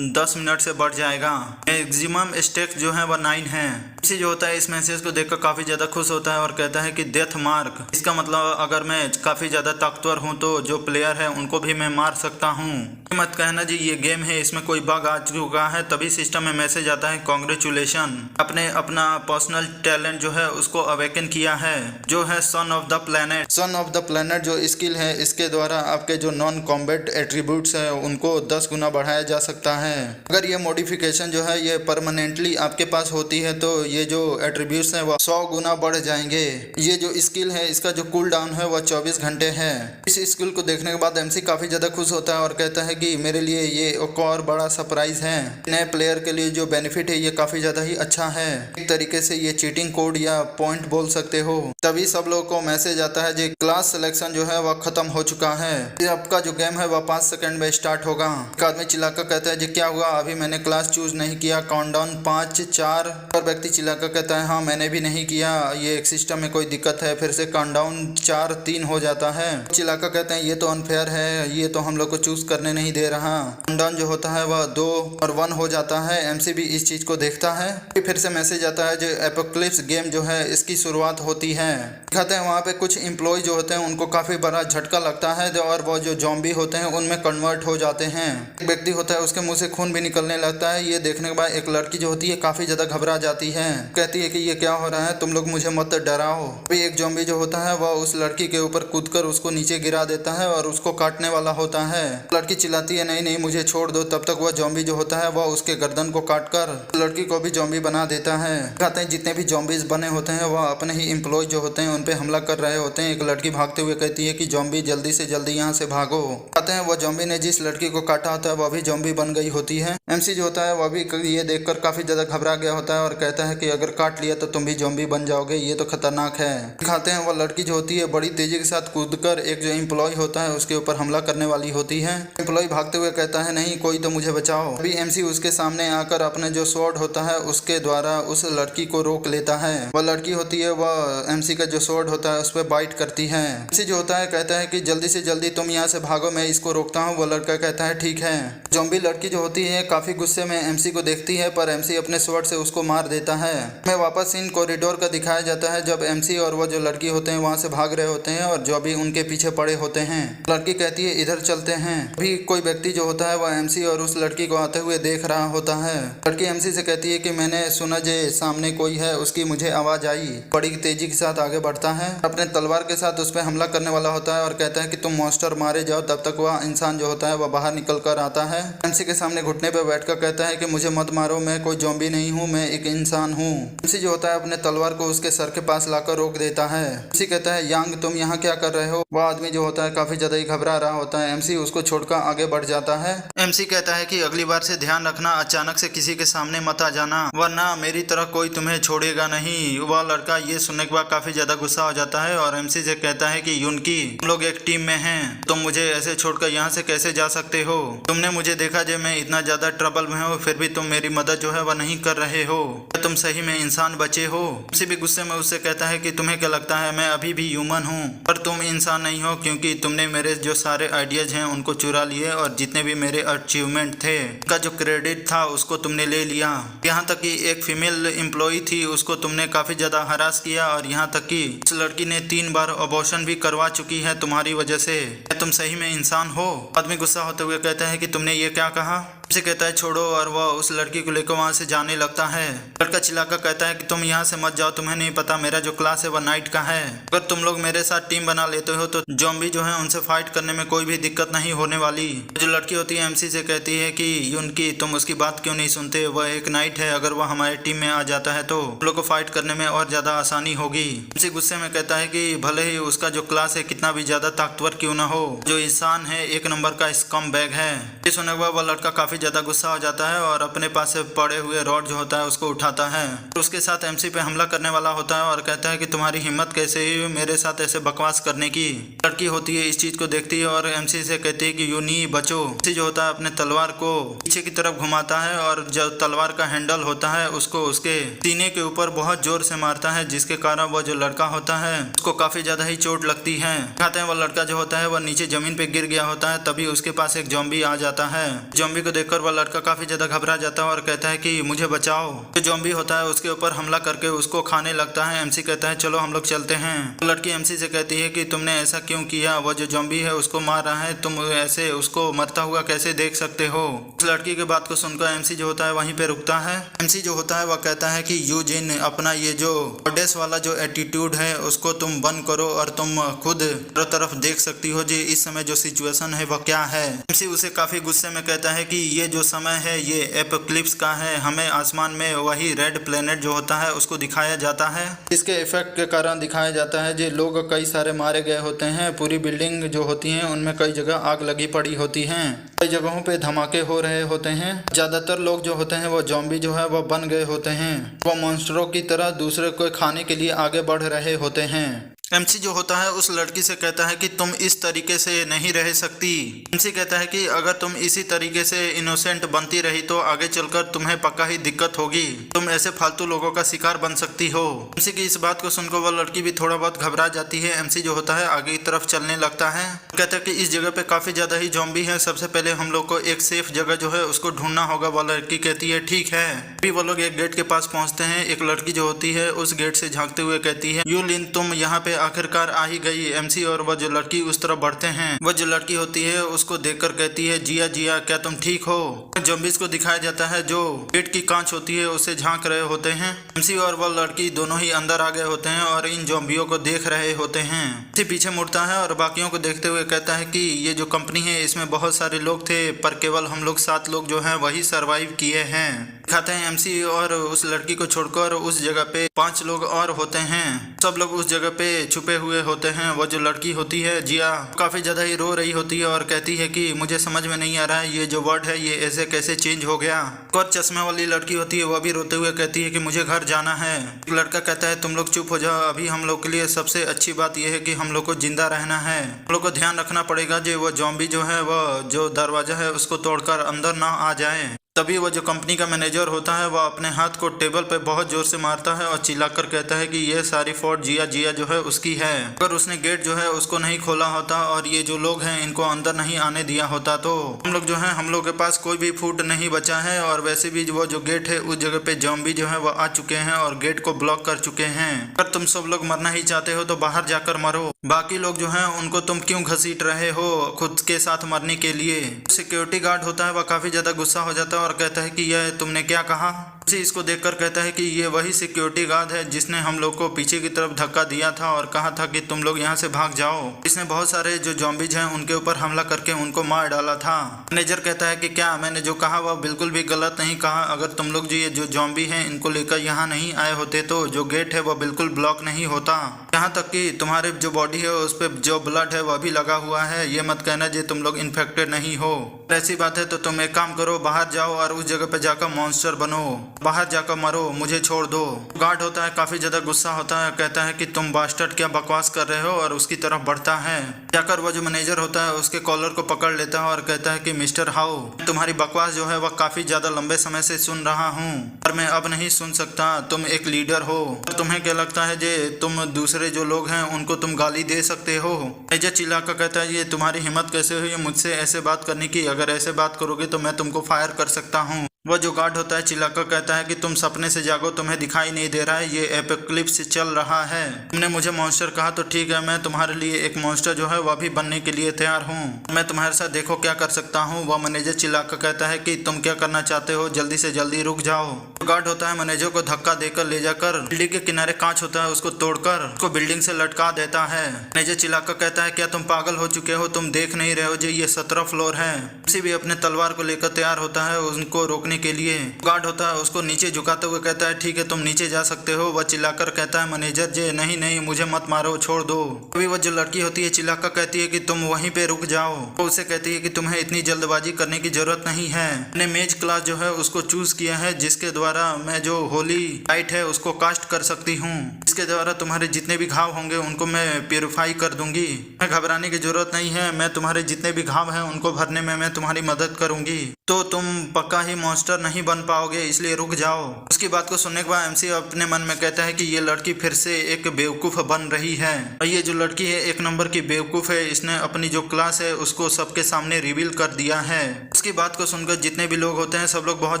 [SPEAKER 1] 10 मिनट से बढ़ जाएगा। मैक्सिमम स्टेक जो है वह 9 है। एमसी जो होता है इस मैसेज को देखकर काफी ज्यादा खुश होता है और कहता है कि डेथ मार्क, इसका मतलब अगर मैं काफी ज्यादा ताकतवर हूँ तो जो प्लेयर है उनको भी मैं मार सकता हूँ। मत कहना जी ये गेम है इसमें कोई बग आ चुका है, तभी सिस्टम में मैसेज आता है कांग्रेचुलेशन, आपने अपना पर्सनल टैलेंट जो है उसको अवेकन किया है, जो है सन of the planet. Sun of the planet जो स्किल है इसके द्वारा आपके जो नॉन कॉम्बैट एट्रीब्यूट्स है उनको 10 गुना बढ़ाया जा सकता है। अगर ये मॉडिफिकेशन जो है ये परमानेंटली आपके पास होती है तो ये जो एट्रीब्यूट्स हैं वो 100 गुना बढ़ जाएंगे। ये जो स्किल है इसका जो कूल डाउन है वह 24 घंटे है। इस स्किल को देखने के बाद एमसी काफी ज्यादा खुश होता है और कहता है कि मेरे लिए ये एक और बड़ा सरप्राइज है, नए प्लेयर के लिए जो बेनिफिट है ये काफी ज्यादा ही अच्छा है, एक तरीके से ये चीटिंग कोड या पॉइंट बोल सकते हो। तभी सब लोगों को मैसेज आता है जो क्लास सिलेक्शन जो है वह खत्म हो चुका है, आपका जो गेम है वह 5 सेकंड में स्टार्ट होगा। एक आदमी चिल्लाकर कहता है जी क्या हुआ, अभी मैंने क्लास चूज नहीं किया, काउंटडाउन 5 4। और व्यक्ति चिल्लाकर कहता है हाँ मैंने भी नहीं किया, ये एक सिस्टम में कोई दिक्कत है। फिर से काउंटडाउन 4 3 हो जाता है। चिल्लाकर कहते हैं ये तो अनफेयर है, ये तो हम लोग को चूज करने नहीं दे रहा। काउंटडाउन जो होता है वह 2 और 1 हो जाता है। एमसी भी इस चीज को देखता है। फिर से मैसेज आता है जो एपोक्लिप्स गेम जो है इसकी शुरुआत होती है। दिखाते हैं वहाँ पे कुछ एम्प्लॉय जो होते हैं उनको काफी बड़ा झटका लगता है और वो जो ज़ॉम्बी होते हैं उनमें कन्वर्ट हो जाते हैं। एक व्यक्ति होता है उसके मुंह से खून भी निकलने लगता है। ये देखने के बाद एक लड़की जो होती है काफी ज्यादा घबरा जाती है, कहती है कि ये क्या हो रहा है, तुम लोग मुझे मत डराओ। अभी एक ज़ॉम्बी जो होता है वह उस लड़की के ऊपर कूदकर उसको नीचे गिरा देता है और उसको काटने वाला होता है। लड़की चिल्लाती है नहीं नहीं मुझे छोड़ दो, तब तक वह ज़ॉम्बी जो होता है वह उसके गर्दन को काटकर लड़की को भी ज़ॉम्बी बना देता है। दिखाते हैं जितने भी ज़ॉम्बीज बने होते हैं वह अपने ही एम्प्लॉय जो होते हैं उन पे हमला कर रहे होते हैं। एक लड़की भागते हुए कहती है कि ज़ॉम्बी जल्दी से जल्दी यहाँ से भागो। कहते हैं वो ज़ॉम्बी ने जिस लड़की को काटा होता है वह भी ज़ॉम्बी बन गई होती है। एमसी जो होता है वह भी ये देखकर काफी ज्यादा घबरा गया होता है और कहता है कि अगर काट लिया तो तुम भी ज़ॉम्बी बन जाओगे, ये तो खतरनाक है। दिखाते हैं वो लड़की जो होती है बड़ी तेजी के साथ कूदकर एक जो एम्प्लॉय होता है उसके ऊपर हमला करने वाली होती है। एम्प्लॉय भागते हुए कहता है नहीं कोई तो मुझे बचाओ। अभी एमसी उसके सामने आकर अपने जो स्वॉर्ड होता है उसके द्वारा उस लड़की को रोक लेता है। वह लड़की होती है वह एमसी का जो स्वॉर्ड होता है उस पर बाइट करती है। एमसी जो होता है कहता है कि जल्दी से जल्दी तुम यहाँ से भागो, मैं इसको रोकता हूँ। वो लड़का कहता है ठीक है। ज़ॉम्बी लड़की जो होती है काफी गुस्से में एमसी को देखती है पर एमसी अपने स्वॉर्ड से उसको मार देता है। हमें वापस इन कॉरिडोर का दिखाया जाता है जब एमसी और वो जो लड़की होते हैं वहाँ से भाग रहे होते हैं और ज़ॉम्बी उनके पीछे पड़े होते हैं। लड़की कहती है इधर चलते हैं। अभी कोई व्यक्ति जो होता है वह एमसी और उस लड़की को आते हुए देख रहा होता है। लड़की एमसी से कहती है कि मैंने सुना जे सामने कोई है, उसकी मुझे आवाज आई। बड़ी तेजी के साथ आगे बढ़ता है, अपने तलवार के साथ उस पर हमला करने वाला होता है और कहता है कि तुम मॉन्स्टर मारे जाओ। तब तक वह इंसान जो होता है वह बाहर निकल कर आता है। एमसी के सामने घुटने पर बैठकर कहता है कि मुझे मत मारो, मैं कोई ज़ॉम्बी नहीं हूँ, मैं एक इंसान हूँ। एमसी जो होता है अपने तलवार को उसके सर के पास लाकर रोक देता है। एमसी कहता है यांग तुम यहाँ क्या कर रहे हो। वह आदमी जो होता है काफी ज्यादा ही घबरा रहा होता है। एमसी उसको छोड़कर आगे बढ़ जाता है। एमसी कहता है कि अगली बार से ध्यान रखना, अचानक से किसी के सामने मत आ जाना वरना मेरी तरह कोई तुम्हें छोड़ेगा नहीं। वह लड़का ये सुनने के बाद काफी ज्यादा गुस्सा हो जाता है और एमसी से कहता है कि यूनकी हम लोग एक टीम में हैं, तुम मुझे ऐसे छोड़कर यहाँ से कैसे जा सकते हो। तुमने मुझे देखा जब मैं इतना ज्यादा ट्रबल में हूँ फिर भी तुम मेरी मदद जो है वह नहीं कर रहे हो, तुम सही में इंसान बचे हो। एमसी भी गुस्से में उससे कहता है कि तुम्हें क्या लगता है मैं अभी भी ह्यूमन हूँ, पर तुम इंसान नहीं हो क्योंकि तुमने मेरे जो सारे आइडियाज हैं उनको चुरा लिए और जितने भी मेरे अचीवमेंट थे का जो क्रेडिट था उसको तुमने ले लिया। यहाँ तक कि एक फीमेल एम्प्लॉय थी उसको तुमने काफी ज्यादा हरास किया और यहाँ तक कि उस लड़की ने 3 बार अबॉर्शन भी करवा चुकी है तुम्हारी वजह से। तुम सही में इंसान हो। आदमी गुस्सा होते हुए कहता है कि तुमने ये क्या कहा। उसे कहता है छोड़ो और वह उस लड़की को लेकर वहां से जाने लगता है। लड़का चिल्लाकर कहता है कि तुम यहाँ से मत जाओ, तुम्हें नहीं पता मेरा जो क्लास है वह नाइट का है। अगर तुम लोग मेरे साथ टीम बना लेते हो तो ज़ॉम्बी जो है उनसे फाइट करने में कोई भी दिक्कत नहीं होने वाली। जो लड़की होती है एमसी से कहती है कि यूनकी तुम उसकी बात क्यों नहीं सुनते, वह एक नाइट है, अगर वह हमारी टीम में आ जाता है तो हम लोग को फाइट करने में और ज्यादा आसानी होगी। एमसी गुस्से में कहता है कि भले ही उसका जो क्लास है कितना भी ज्यादा ताकतवर क्यों ना हो, जो इंसान है 1 नंबर का स्कम बैग है। ये सुनने के बाद वह लड़का काफी ज्यादा गुस्सा हो जाता है और अपने पास से पड़े हुए रॉड जो होता है उसको उठाता है। उसके साथ एमसी पे हमला करने वाला होता है और कहता है कि तुम्हारी हिम्मत कैसे हुई मेरे साथ ऐसे बकवास करने की। लड़की होती है इस चीज को देखती है और एमसी से कहती है कि यूनी बचो। एमसी जो होता है अपने तलवार को पीछे की तरफ घुमाता है और जो तलवार का हैंडल होता है उसको उसके सीने के ऊपर बहुत जोर से मारता है, जिसके कारण वो जो लड़का होता है उसको काफी ज्यादा ही चोट लगती है। कहते हैं वो लड़का जो होता है वह नीचे जमीन पे गिर गया होता है, तभी उसके पास एक ज़ॉम्बी आ जाता है। ज़ॉम्बी को देखकर देखकर वह लड़का काफी ज्यादा घबरा जाता है और कहता है कि मुझे बचाओ। जो ज़ॉम्बी होता है उसके ऊपर हमला करके उसको खाने लगता है। एमसी कहता है चलो हम लोग चलते हैं। लड़की एमसी से कहती है कि तुमने ऐसा क्यों किया, वो जो ज़ॉम्बी है उसको मार रहा है, तुम ऐसे उसको मरता हुआ कैसे देख सकते हो। उस लड़की की बात को सुनकर एमसी जो होता है वहीं पे रुकता है। एमसी जो होता है वह कहता है कि यूजिन, अपना ये जो ऑडेस वाला जो एटीट्यूड है उसको तुम बंद करो और तुम खुद हर तरफ देख सकती हो जी इस समय जो सिचुएशन है वह क्या है। एमसी उसे काफी गुस्से में कहता है कि ये जो समय है ये एपोक्लिप्स का है, हमें आसमान में वही रेड प्लेनेट जो होता है उसको दिखाया जाता है। इसके इफेक्ट के कारण दिखाया जाता है जी लोग कई सारे मारे गए होते हैं, पूरी बिल्डिंग जो होती है उनमें कई जगह आग लगी पड़ी होती है, कई जगहों पे धमाके हो रहे होते हैं। ज्यादातर लोग जो होते हैं वो ज़ॉम्बी जो है वो बन गए होते हैं, वो मॉन्स्टरों की तरह दूसरे को खाने के लिए आगे बढ़ रहे होते हैं। एमसी जो होता है उस लड़की से कहता है कि तुम इस तरीके से नहीं रह सकती। एमसी कहता है कि अगर तुम इसी तरीके से इनोसेंट बनती रही तो आगे चलकर तुम्हें पक्का ही दिक्कत होगी, तुम ऐसे फालतू लोगों का शिकार बन सकती हो। एमसी की इस बात को सुनकर वह लड़की भी थोड़ा बहुत घबरा जाती है। एमसी जो होता है आगे की तरफ चलने लगता है, कहता है कि इस जगह पे काफी ज्यादा ही ज़ॉम्बी है, सबसे पहले हम लोग को एक सेफ जगह जो है उसको ढूंढना होगा। वह लड़की कहती है ठीक है। अभी वो लोग एक गेट के पास पहुंचते हैं। एक लड़की जो होती है उस गेट से झांकते हुए कहती है यूलिन तुम यहाँ पे आखिरकार आ ही गई। एमसी और वह जो लड़की उस तरफ बढ़ते हैं। वह जो लड़की होती है उसको देखकर कहती है जिया जिया क्या तुम ठीक हो। ज़ॉम्बीज़ को दिखाया जाता है जो गेट की कांच होती है उससे झांक रहे होते हैं। एमसी और वह लड़की दोनों ही अंदर आ गए होते हैं और इन ज़ॉम्बियों को देख रहे होते हैं। एमसी पीछे मुड़ता है और बाकियों को देखते हुए कहता है कि ये जो कंपनी है इसमें बहुत सारे लोग थे पर केवल हम लोग 7 लोग जो हैं वही सरवाइव किए हैं। दिखाते हैं एमसी और उस लड़की को छोड़कर उस जगह पे 5 लोग और होते हैं। सब लोग उस जगह पे छुपे हुए होते हैं। वो जो लड़की होती है जिया काफी ज्यादा ही रो रही होती है और कहती है कि मुझे समझ में नहीं आ रहा है ये जो वर्ड है ये ऐसे कैसे चेंज हो गया। और चश्मे वाली लड़की होती है वह भी रोते हुए कहती है कि मुझे घर जाना है। लड़का कहता है तुम लोग चुप हो जाओ, अभी हम लोग के लिए सबसे अच्छी बात यह है कि हम लोग को जिंदा रहना है। हम लोग को ध्यान रखना पड़ेगा जो वो ज़ॉम्बी जो है वह जो दरवाजा है उसको तोड़कर अंदर ना आ जाए। तभी वो जो कंपनी का मैनेजर होता है वह अपने हाथ को टेबल पे बहुत जोर से मारता है और चिल्लाकर कहता है कि यह सारी फॉल्ट जिया जिया जो है उसकी है। अगर उसने गेट जो है उसको नहीं खोला होता और ये जो लोग हैं इनको अंदर नहीं आने दिया होता तो हम लोग जो है हम लोग के पास कोई भी फूड नहीं बचा है। और वैसे भी वो जो गेट है उस जगह पे ज़ॉम्बी जो है वो आ चुके हैं और गेट को ब्लॉक कर चुके हैं। अगर तुम सब लोग मरना ही चाहते हो तो बाहर जाकर मरो, बाकी लोग जो है उनको तुम क्यों घसीट रहे हो खुद के साथ मरने के लिए। सिक्योरिटी गार्ड होता है वह काफी ज्यादा गुस्सा हो जाता है और कहता है कि यह तुमने क्या कहा। इसको देखकर कहता है कि ये वही सिक्योरिटी गार्ड है जिसने हम लोग को पीछे की तरफ धक्का दिया था और कहा था कि तुम लोग यहाँ से भाग जाओ। इसने बहुत सारे जो ज़ॉम्बीज हैं उनके ऊपर हमला करके उनको मार डाला था। मैनेजर कहता है कि क्या मैंने जो कहा वह बिल्कुल भी गलत नहीं कहा, अगर तुम लोग जो ये जो ज़ॉम्बी हैं इनको लेकर यहाँ नहीं आए होते तो जो गेट है वह बिल्कुल ब्लॉक नहीं होता। यहाँ तक कि तुम्हारे जो बॉडी है उस पर जो ब्लड है वह भी लगा हुआ है, ये मत कहना जो तुम लोग इन्फेक्टेड नहीं हो। ऐसी बात है तो तुम एक काम करो, बाहर जाओ और उस जगह पे जाकर मॉन्स्टर बनो, बाहर जाकर मरो, मुझे छोड़ दो। गार्ड होता है काफी ज्यादा गुस्सा होता है, कहता है कि तुम बास्टर्ड क्या बकवास कर रहे हो और उसकी तरफ बढ़ता है। जाकर वो जो मैनेजर होता है उसके कॉलर को पकड़ लेता है और कहता है कि मिस्टर हाउ तुम्हारी बकवास जो है वह काफी ज्यादा लंबे समय से सुन रहा हूँ और मैं अब नहीं सुन सकता। तुम एक लीडर हो, तुम्हें क्या लगता है जे तुम दूसरे जो लोग हैं उनको तुम गाली दे सकते हो। मैनेजर चिल्लाकर कहता है ये तुम्हारी हिम्मत कैसे हुई मुझसे ऐसे बात करने की, अगर ऐसे बात करोगे तो मैं तुमको फायर कर सकता हूँ। वह जो गार्ड होता है चिल्लाकर कहता है कि तुम सपने से जागो, तुम्हें दिखाई नहीं दे रहा है ये एपोक्लिप्स चल रहा है। तुमने मुझे मॉन्स्टर कहा तो ठीक है, मैं तुम्हारे लिए एक मॉन्स्टर जो है वह भी बनने के लिए तैयार हूँ। मैं तुम्हारे साथ देखो क्या कर सकता हूँ। वह मैनेजर चिल्लाकर कहता है कि तुम क्या करना चाहते हो, जल्दी से जल्दी रुक जाओ। गार्ड होता है मैनेजर को धक्का देकर ले जाकर बिल्डिंग के किनारे कांच होता है उसको तोड़कर उसको बिल्डिंग से लटका देता है। मैनेजर चिल्लाकर कहता है क्या तुम पागल हो चुके हो, तुम देख नहीं रहे हो जो ये 17 फ्लोर है। किसी भी अपने तलवार को लेकर तैयार होता है उनको रोकने के लिए। गार्ड होता है उसको नीचे झुकाते हुए कहता है ठीक है तुम नीचे जा सकते हो। वह चिल्लाकर कहता है मैनेजर जे नहीं नहीं मुझे मत मारो, छोड़ दो। अभी वह जो लड़की होती है चिल्लाकर कहती है कि तुम वहीं पे रुक जाओ। वो उसे कहती है कि तुम्हें इतनी जल्दबाजी करने की जरूरत नहीं है। मैंने मेज क्लास जो है उसको चूज किया है जिसके द्वारा मैं जो होली लाइट है उसको कास्ट कर सकती हूँ। इसके द्वारा तुम्हारे जितने भी घाव होंगे उनको मैं प्यूरिफाई कर दूंगी। मैं घबराने की जरूरत नहीं है, मैं तुम्हारे जितने भी घाव हैं उनको भरने में मैं तुम्हारी मदद करूंगी। तो तुम पक्का ही मॉन्स्टर नहीं बन पाओगे, इसलिए रुक जाओ। उसकी बात को सुनने के बाद एमसी अपने मन में कहता है कि ये लड़की फिर से एक बेवकूफ बन रही है और ये जो लड़की है एक नंबर की बेवकूफ है। इसने अपनी जो क्लास है उसको सबके सामने रिवील कर दिया है। उसकी बात को सुनकर जितने भी लोग होते हैं सब लोग बहुत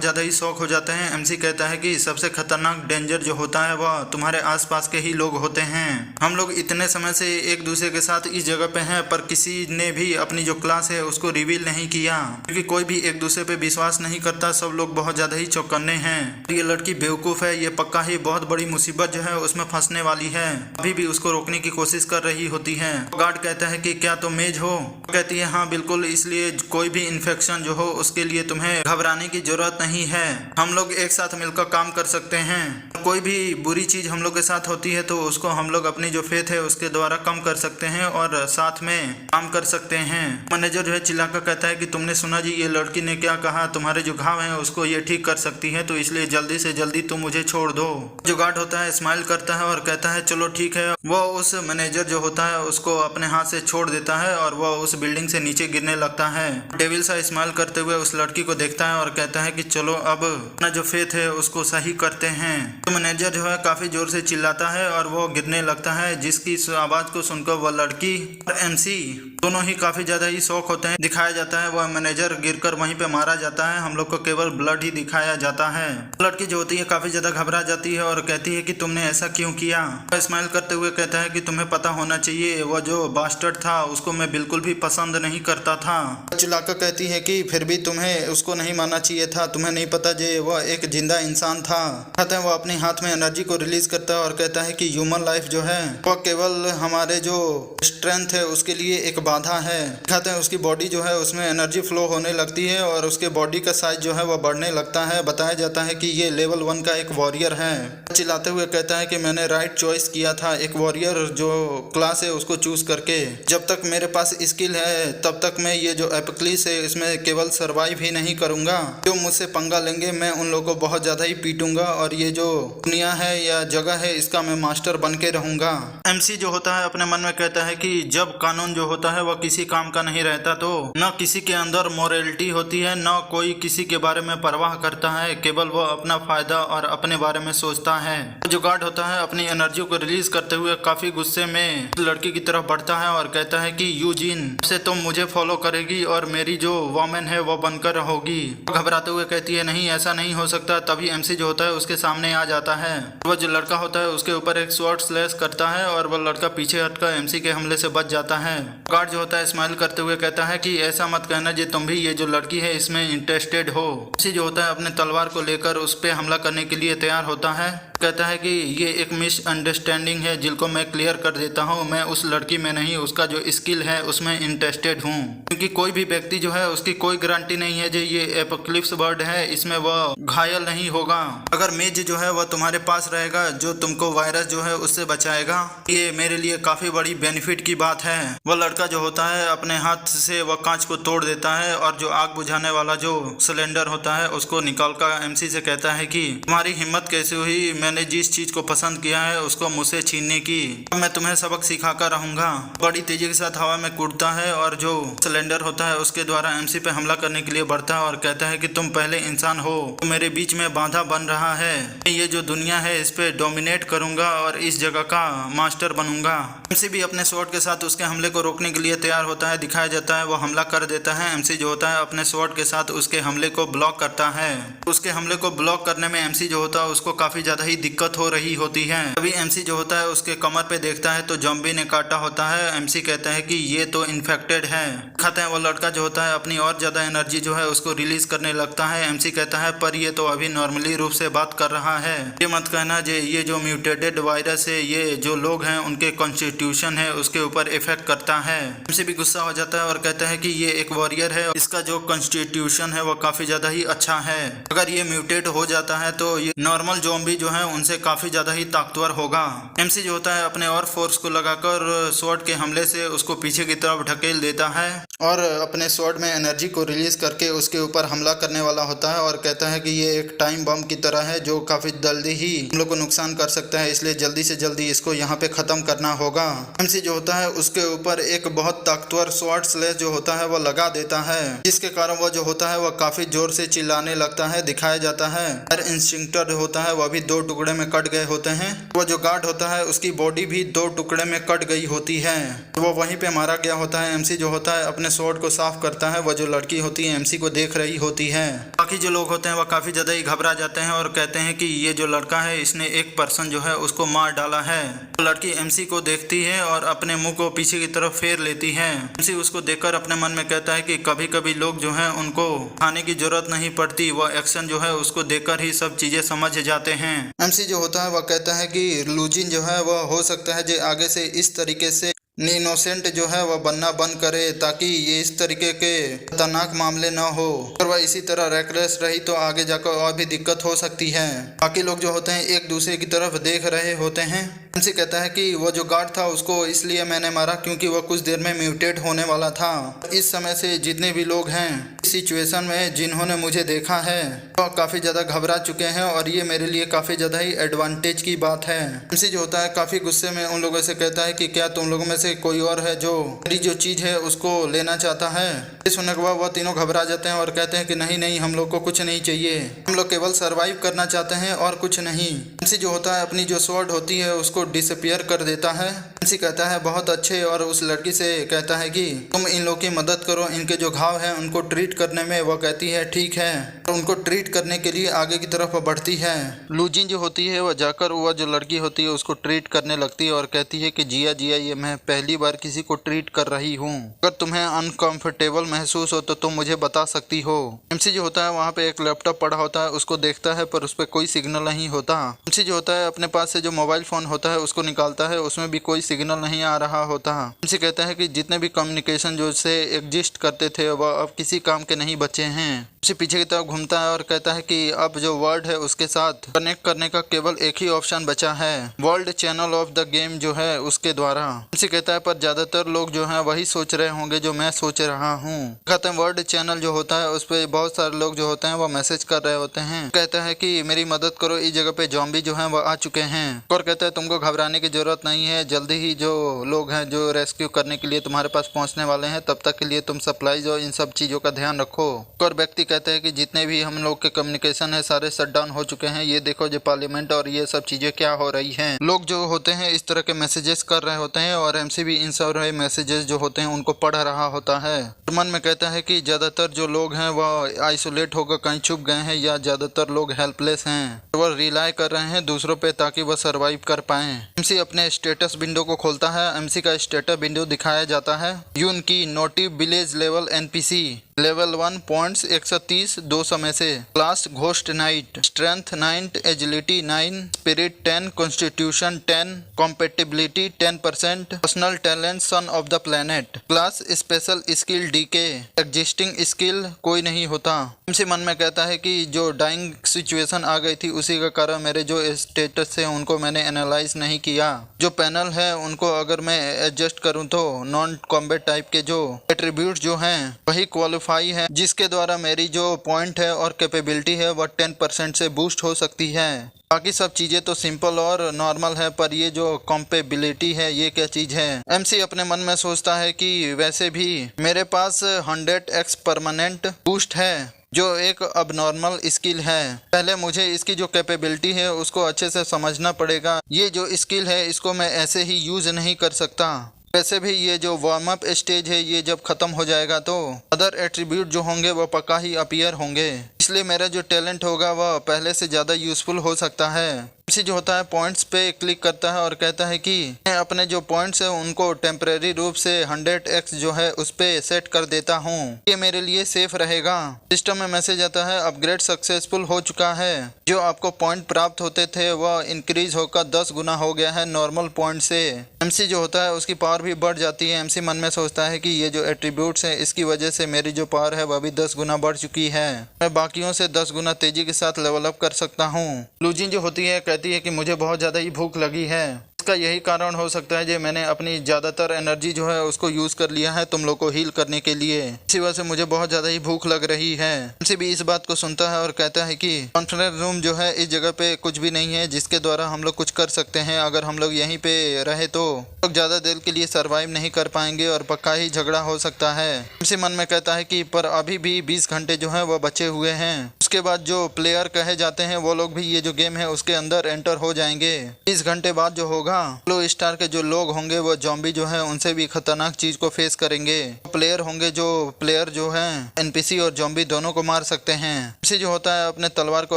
[SPEAKER 1] ज्यादा ही शॉक हो जाते हैं। एमसी कहता है कि सबसे खतरनाक डेंजर जो होता है वह तुम्हारे आसपास के ही लोग होते हैं। हम लोग इतने समय से एक दूसरे के साथ इस जगह पे हैं, पर किसी ने भी अपनी जो क्लास है उसको रिवील नहीं किया, क्योंकि कोई भी एक दूसरे पे विश्वास नहीं करता। सब लोग बहुत ज्यादा ही चौकन्ने हैं। ये लड़की बेवकूफ है, ये पक्का ही बहुत बड़ी मुसीबत जो है उसमें फंसने वाली है। अभी भी उसको रोकने की कोशिश कर रही होती है। गार्ड कहता है कि क्या तुम मेज हो? कहती है हाँ बिल्कुल, इसलिए कोई भी इन्फेक्शन जो हो उसके लिए तुम्हें घबराने की जरूरत नहीं है। हम लोग एक साथ मिलकर काम कर सकते हैं। कोई भी बुरी चीज हम लोग के साथ होती है तो उसको हम लोग अपनी जो फेथ है उसके द्वारा कम कर सकते हैं और साथ में काम कर सकते हैं। मैनेजर जो है चिल्लाकर कहता है कि तुमने सुना जी, ये लड़की ने क्या कहा, तुम्हारे जो घाव है उसको ये ठीक कर सकती है, तो इसलिए जल्दी से जल्दी तुम मुझे छोड़ दो। जो गार्ड होता है स्माइल करता है और कहता है चलो ठीक है। वो उस मैनेजर जो होता है उसको अपने हाथ से छोड़ देता है और वो उस बिल्डिंग से नीचे गिरने लगता है। डेविल सा स्माइल करते हुए उस लड़की को देखता है और कहता है कि चलो अब अपना जो फेथ है उसको सही करते हैं। तो मैनेजर जो है काफी जोर से चिल्लाता है और वो गिरने लगता है, जिसकी आवाज को सुनकर वह लड़की और एमसी दोनों ही काफी ज्यादा ही शौक होते हैं। दिखाया जाता है वह मैनेजर गिरकर वहीं पे मारा जाता है। हम लोग को केवल ब्लड ही दिखाया जाता है। लड़की जो होती है काफी ज्यादा घबरा जाती है और कहती है कि तुमने ऐसा क्यों किया। वह स्माइल करते हुए कहता है कि तुम्हें पता होना चाहिए, वह जो बास्टर्ड था उसको मैं बिल्कुल भी पसंद नहीं करता था। चिल्लाकर कहती है कि फिर भी तुम्हें उसको नहीं मानना चाहिए था, तुम्हें नहीं पता जे वह एक जिंदा इंसान था। कहते हैं वो अपने हाथ में एनर्जी को रिलीज करता है और कहता है कि ह्यूमन लाइफ जो है वह केवल हमारे जो स्ट्रेंथ है उसके लिए एक बाधा है। कहते हैं उसकी बॉडी जो है उसमें एनर्जी फ्लो होने लगती है और उसके बॉडी का साइज जो है वह बढ़ने लगता है। बताया जाता है कि ये लेवल 1 का एक वॉरियर है। चिल्लाते हुए कहता है कि मैंने राइट चॉइस किया था, एक वॉरियर जो क्लास है उसको चूज करके। जब तक मेरे पास स्किल है तब तक मैं ये जो एपिक्लिस है इसमें केवल सर्वाइव ही नहीं करूंगा। जो मुझसे पंगा लेंगे मैं उन लोगों को बहुत ज्यादा ही पीटूंगा और ये जो दुनिया है या जगह है इसका मैं मास्टर बन के रहूंगा। एमसी जो होता है अपने मन में कहता है कि जब कानून जो होता है वह किसी काम का नहीं रहता तो न किसी के अंदर मोरलिटी होती है, न कोई किसी के बारे में परवाह करता है, केवल वह अपना फायदा और अपने बारे में सोचता है। जो गार्ड होता है अपनी एनर्जी को रिलीज करते हुए काफी गुस्से में लड़की की तरफ बढ़ता है और कहता है कि यूजीन से तुम मुझे फॉलो करेगी और मेरी जो वॉमेन है वो बनकर रहोगी। घबराते हुए कहती है नहीं ऐसा नहीं हो सकता। तभी एमसी जो होता है उसके सामने आ जाता है। वह जो लड़का होता है उसके ऊपर एक स्वॉर्ड स्लैश करता है और वह लड़का पीछे हटकर एमसी के हमले से बच जाता है। गार्ड जो होता है स्माइल करते हुए कहता है कि ऐसा मत कहना जी तुम भी ये जो लड़की है इसमें इंटरेस्टेड हो। एमसी जो होता है अपने तलवार को लेकर उस पर हमला करने के लिए तैयार होता है। कहता है कि ये एक मिसअंडरस्टैंडिंग है जिनको मैं क्लियर कर देता हूँ। मैं उस लड़की में नहीं, उसका जो स्किल है उसमें इंटरेस्टेड हूँ, क्योंकि कोई भी व्यक्ति जो है उसकी कोई गारंटी नहीं है जो ये एपोक्लिप्स वर्ड है इसमें वह घायल नहीं होगा। अगर मेज जो है वह तुम्हारे पास रहेगा जो तुमको वायरस जो है उससे बचाएगा, ये मेरे लिए काफी बड़ी बेनिफिट की बात है। वह लड़का जो होता है अपने हाथ से वह कांच को तोड़ देता है और जो आग बुझाने वाला जो सिलेंडर होता है उसको निकालकर एमसी से कहता है कि तुम्हारी हिम्मत कैसे हुई, मैंने जिस चीज को पसंद किया है उसको मुझसे छीनने की। अब मैं तुम्हें सबक सिखाकर रहूंगा। बड़ी तेजी के साथ हवा में कूदता है और जो सिलेंडर होता है उसके द्वारा एमसी पे हमला करने के लिए बढ़ता है और कहता है कि तुम पहले इंसान हो, तो मेरे बीच में बाधा बन रहा है। ये जो दुनिया है इस पे डोमिनेट करूंगा और इस जगह का मास्टर बनूंगा। एमसी भी अपने स्वॉर्ड के साथ उसके हमले को रोकने के लिए तैयार होता है। दिखाया जाता है वो हमला कर देता है। एमसी जो होता है अपने स्वॉर्ड के साथ उसके हमले को ब्लॉक करता है। उसके हमले को ब्लॉक करने में एमसी जो होता है उसको काफी ज्यादा ही दिक्कत हो रही होती है। अभी एमसी जो होता है उसके कमर पे देखता है तो ज़ॉम्बी ने काटा होता है। एमसी कहता है कि ये तो इन्फेक्टेड है। कहते हैं वो लड़का जो होता है अपनी और ज्यादा एनर्जी जो है उसको रिलीज करने लगता है। एमसी कहता है पर ये तो अभी नॉर्मली रूप से बात कर रहा है, ये मत कहना जे ये जो म्यूटेटेड वायरस है ये जो लोग हैं उनके कॉन्स्टिट्यूशन है उसके ऊपर इफेक्ट करता है। एमसी भी गुस्सा हो जाता है और कहता है कि ये एक वॉरियर है, इसका जो कॉन्स्टिट्यूशन है वो काफी ज्यादा ही अच्छा है। अगर ये म्यूटेट हो जाता है तो ये नॉर्मल ज़ॉम्बी जो है उनसे काफी ज्यादा ही ताकतवर होगा। एमसी जो होता है अपने और फोर्स को लगाकर स्वॉर्ड के हमले से उसको पीछे की तरफ ढकेल देता है और अपने स्वॉर्ड में एनर्जी को रिलीज करके उसके ऊपर हमला करने वाला होता है और कहता है कि ये एक टाइम बम की तरह है जो काफी जल्दी ही हम लोग को नुकसान कर सकता है, इसलिए जल्दी से जल्दी इसको यहाँ पे खत्म करना होगा। एमसी जो होता है उसके ऊपर एक बहुत ताकतवर स्वॉर्ड स्लेश जो होता है वह लगा देता है, जिसके कारण वह जो होता है वह काफी जोर से चिल्लाने लगता है। दिखाया जाता है फायर इंस्टिंक्टर होता है वह भी 2 टुकड़े में कट गए होते हैं। वह जो गार्ड होता है उसकी बॉडी भी 2 टुकड़े में कट गई होती है, वो वहीं पे मारा गया होता है। एमसी जो होता है अपने स्वॉर्ड को साफ करता है। वह जो लड़की होती है एमसी को देख रही होती है। बाकी जो लोग होते हैं वह काफी ज्यादा ही घबरा जाते हैं और कहते हैं कि ये जो लड़का है इसने एक पर्सन जो है उसको मार डाला है। लड़की एमसी को देखती है और अपने मुंह को पीछे की तरफ फेर लेती है। एमसी उसको देखकर अपने मन में कहता है कि कभी कभी लोग जो है उनको खाने की जरूरत नहीं पड़ती, वह एक्शन जो है उसको देखकर ही सब चीजें समझ जाते हैं। एमसी जो होता है वह कहता है कि लूजिन जो है वह हो सकता है जो आगे से इस तरीके से इनोसेंट जो है वह बनना बंद करे, ताकि ये इस तरीके के खतरनाक मामले न हो। अगर वह इसी तरह रेकलेस रही तो आगे जाकर और भी दिक्कत हो सकती है। बाकी लोग जो होते हैं एक दूसरे की तरफ देख रहे होते हैं। एमसी कहता है कि वह जो गार्ड था उसको इसलिए मैंने मारा क्योंकि वह कुछ देर में म्यूटेट होने वाला था। इस समय से जितने भी लोग हैं इस सिचुएशन में जिन्होंने मुझे देखा है वह काफी ज्यादा घबरा चुके हैं और ये मेरे लिए काफी ज्यादा ही एडवांटेज की बात है। एमसी जो होता है काफी गुस्से में उन लोगों से कहता है कि क्या तुम लोगों में से कोई और है जो मेरी जो चीज है उसको लेना चाहता है। ये सुनने के बाद वह तीनों घबरा जाते हैं और कहते हैं कि नहीं नहीं, हम लोग को कुछ नहीं चाहिए, हम लोग केवल सरवाइव करना चाहते हैं और कुछ नहीं। एमसी जो होता है अपनी जो स्वॉर्ड होती है उसको डिसअपियर कर देता है। एमसी कहता है बहुत अच्छे और उस लड़की से कहता है कि तुम इन लोग की मदद करो, इनके जो घाव है उनको ट्रीट करने में। वह कहती है ठीक है और उनको ट्रीट करने के लिए आगे की तरफ बढ़ती है। लूजिन जो होती है वह जाकर वह जो लड़की होती है उसको ट्रीट करने लगती है और कहती है कि जिया जिया ये मैं पहली बार किसी को ट्रीट कर रही हूँ, अगर तुम्हें अनकंफर्टेबल महसूस हो तो तुम मुझे बता सकती हो। एमसी जो होता है वहाँ पे एक लैपटॉप पड़ा होता है, उसको देखता है पर उस पर कोई सिग्नल नहीं होता। एमसी जो होता है अपने पास से जो मोबाइल फोन होता है उसको निकालता है, उसमें भी कोई सिग्नल नहीं आ रहा होता। एमसी कहता है कि जितने भी कम्युनिकेशन जो से एग्जिस्ट करते थे वह अब किसी काम के नहीं बचे हैं। एमसी पीछे की तरफ घूमता है और कहता है कि अब जो वर्ल्ड है उसके साथ कनेक्ट करने का केवल एक ही ऑप्शन बचा है, world channel of the game जो है उसके द्वारा। एमसी कहता है पर ज्यादातर लोग जो हैं वही सोच रहे होंगे जो मैं सोच रहा हूँ। कहते हैं वर्ल्ड चैनल जो होता है उस पर बहुत सारे लोग जो होते हैं वो मैसेज कर रहे होते हैं। कहता है कि मेरी मदद करो, इस जगह पे ज़ॉम्बी जो हैं वो आ चुके हैं। और कहता है तुमको घबराने की जरूरत नहीं है, जल्दी ही जो लोग हैं जो रेस्क्यू करने के लिए तुम्हारे पास पहुंचने वाले हैं, तब तक के लिए तुम सप्लाईज और इन सब चीज़ों का ध्यान रखो। और व्यक्ति कहते हैं कि जितने भी हम लोग के कम्युनिकेशन है सारे शट डाउन हो चुके हैं, ये देखो जो पार्लियामेंट और ये सब चीज़ें क्या हो रही हैं। लोग जो होते हैं इस तरह के मैसेजेस कर रहे होते हैं और एमसी भी इन सब मैसेजेस जो होते हैं उनको पढ़ रहा होता है। मन में कहता है कि ज्यादातर जो लोग हैं वह आइसोलेट होकर कहीं छुप गए हैं या ज्यादातर लोग हेल्पलेस हैं, वह रिलाई कर रहे हैं दूसरों पे ताकि वह सरवाइव कर पाएं। एमसी अपने स्टेटस विंडो को खोलता है। एमसी का स्टेटस विंडो दिखाया जाता है। यून की नोटिव village level NPC level 1 points 130 200 में से। Class ghost knight, strength 9, agility 9, spirit 10, constitution 10, compatibility 10%, personal talent son of the planet. Class special skill DK, existing skill कोई नहीं होता। एमसी मन में कहता है कि जो डाइंग सिचुएशन आ गई थी उसी का कारण मेरे जो स्टेटस है उनको मैंने एनालाइज नहीं किया। जो पैनल है उनको अगर मैं एडजस्ट करूं तो नॉन कॉम्बैट टाइप के जो एट्रीब्यूट जो हैं वही क्वालिफाई है, जिसके द्वारा मेरी जो पॉइंट है और कैपेबिलिटी है वह 10% से बूस्ट हो सकती है। बाकी सब चीज़ें तो सिंपल और नॉर्मल है, पर ये जो कॉम्पेबिलिटी है ये क्या चीज़ है। एमसी अपने मन में सोचता है कि वैसे भी मेरे पास 100x परमानेंट बूस्ट है जो एक अबनॉर्मल स्किल है। पहले मुझे इसकी जो कैपेबिलिटी है उसको अच्छे से समझना पड़ेगा। ये जो स्किल है इसको मैं ऐसे ही यूज नहीं कर सकता। वैसे भी ये जो वार्म अप स्टेज है ये जब खत्म हो जाएगा तो अदर एट्रीब्यूट जो होंगे वो पक्का ही अपीयर होंगे, इसलिए मेरा जो टैलेंट होगा वह पहले से ज़्यादा यूजफुल हो सकता है। एमसी जो होता है पॉइंट्स पे क्लिक करता है और कहता है कि मैं अपने जो पॉइंट्स है उनको टेम्परेरी रूप से 100x जो है उस पे सेट कर देता हूँ, ये मेरे लिए सेफ रहेगा। सिस्टम में मैसेज आता है अपग्रेड सक्सेसफुल हो चुका है। जो आपको पॉइंट प्राप्त होते थे वह इंक्रीज होकर 10 गुना हो गया है नॉर्मल पॉइंट से। एमसी जो होता है उसकी पावर भी बढ़ जाती है। एमसी मन में सोचता है कि ये जो एट्रीब्यूट्स है इसकी वजह से मेरी जो पावर है वह भी 10 गुना बढ़ चुकी है। मैं बाकी बाकियों से 10 गुना तेजी के साथ लेवल अप कर सकता हूँ। लूजिन जो होती है कहती है कि मुझे बहुत ज़्यादा ही भूख लगी है। इसका यही कारण हो सकता है जो मैंने अपनी ज़्यादातर एनर्जी जो है उसको यूज़ कर लिया है तुम लोग को हील करने के लिए। इसी वजह से मुझे बहुत ज़्यादा ही भूख लग रही है। एमसी भी इस बात को सुनता है और कहता है कि कॉन्फ्रेंस रूम जो है इस जगह पे कुछ भी नहीं है जिसके द्वारा हम लोग कुछ कर सकते हैं। अगर हम लोग यहीं पे रहे तो लोग ज़्यादा देर के लिए सर्वाइव नहीं कर पाएंगे और पक्का ही झगड़ा हो सकता है। एमसी मन में कहता है कि पर अभी भी 20 घंटे जो है वह बचे हुए हैं। उसके बाद जो प्लेयर कहे जाते हैं वो लोग भी ये जो गेम है उसके अंदर एंटर हो जाएंगे। 20 घंटे बाद जो होगा ब्लू स्टार के जो लोग होंगे वो जॉम्बी जो है उनसे भी खतरनाक चीज को फेस करेंगे। प्लेयर होंगे जो प्लेयर जो है एनपीसी और जॉम्बी दोनों को मार सकते हैं। एमसी जो होता है अपने तलवार को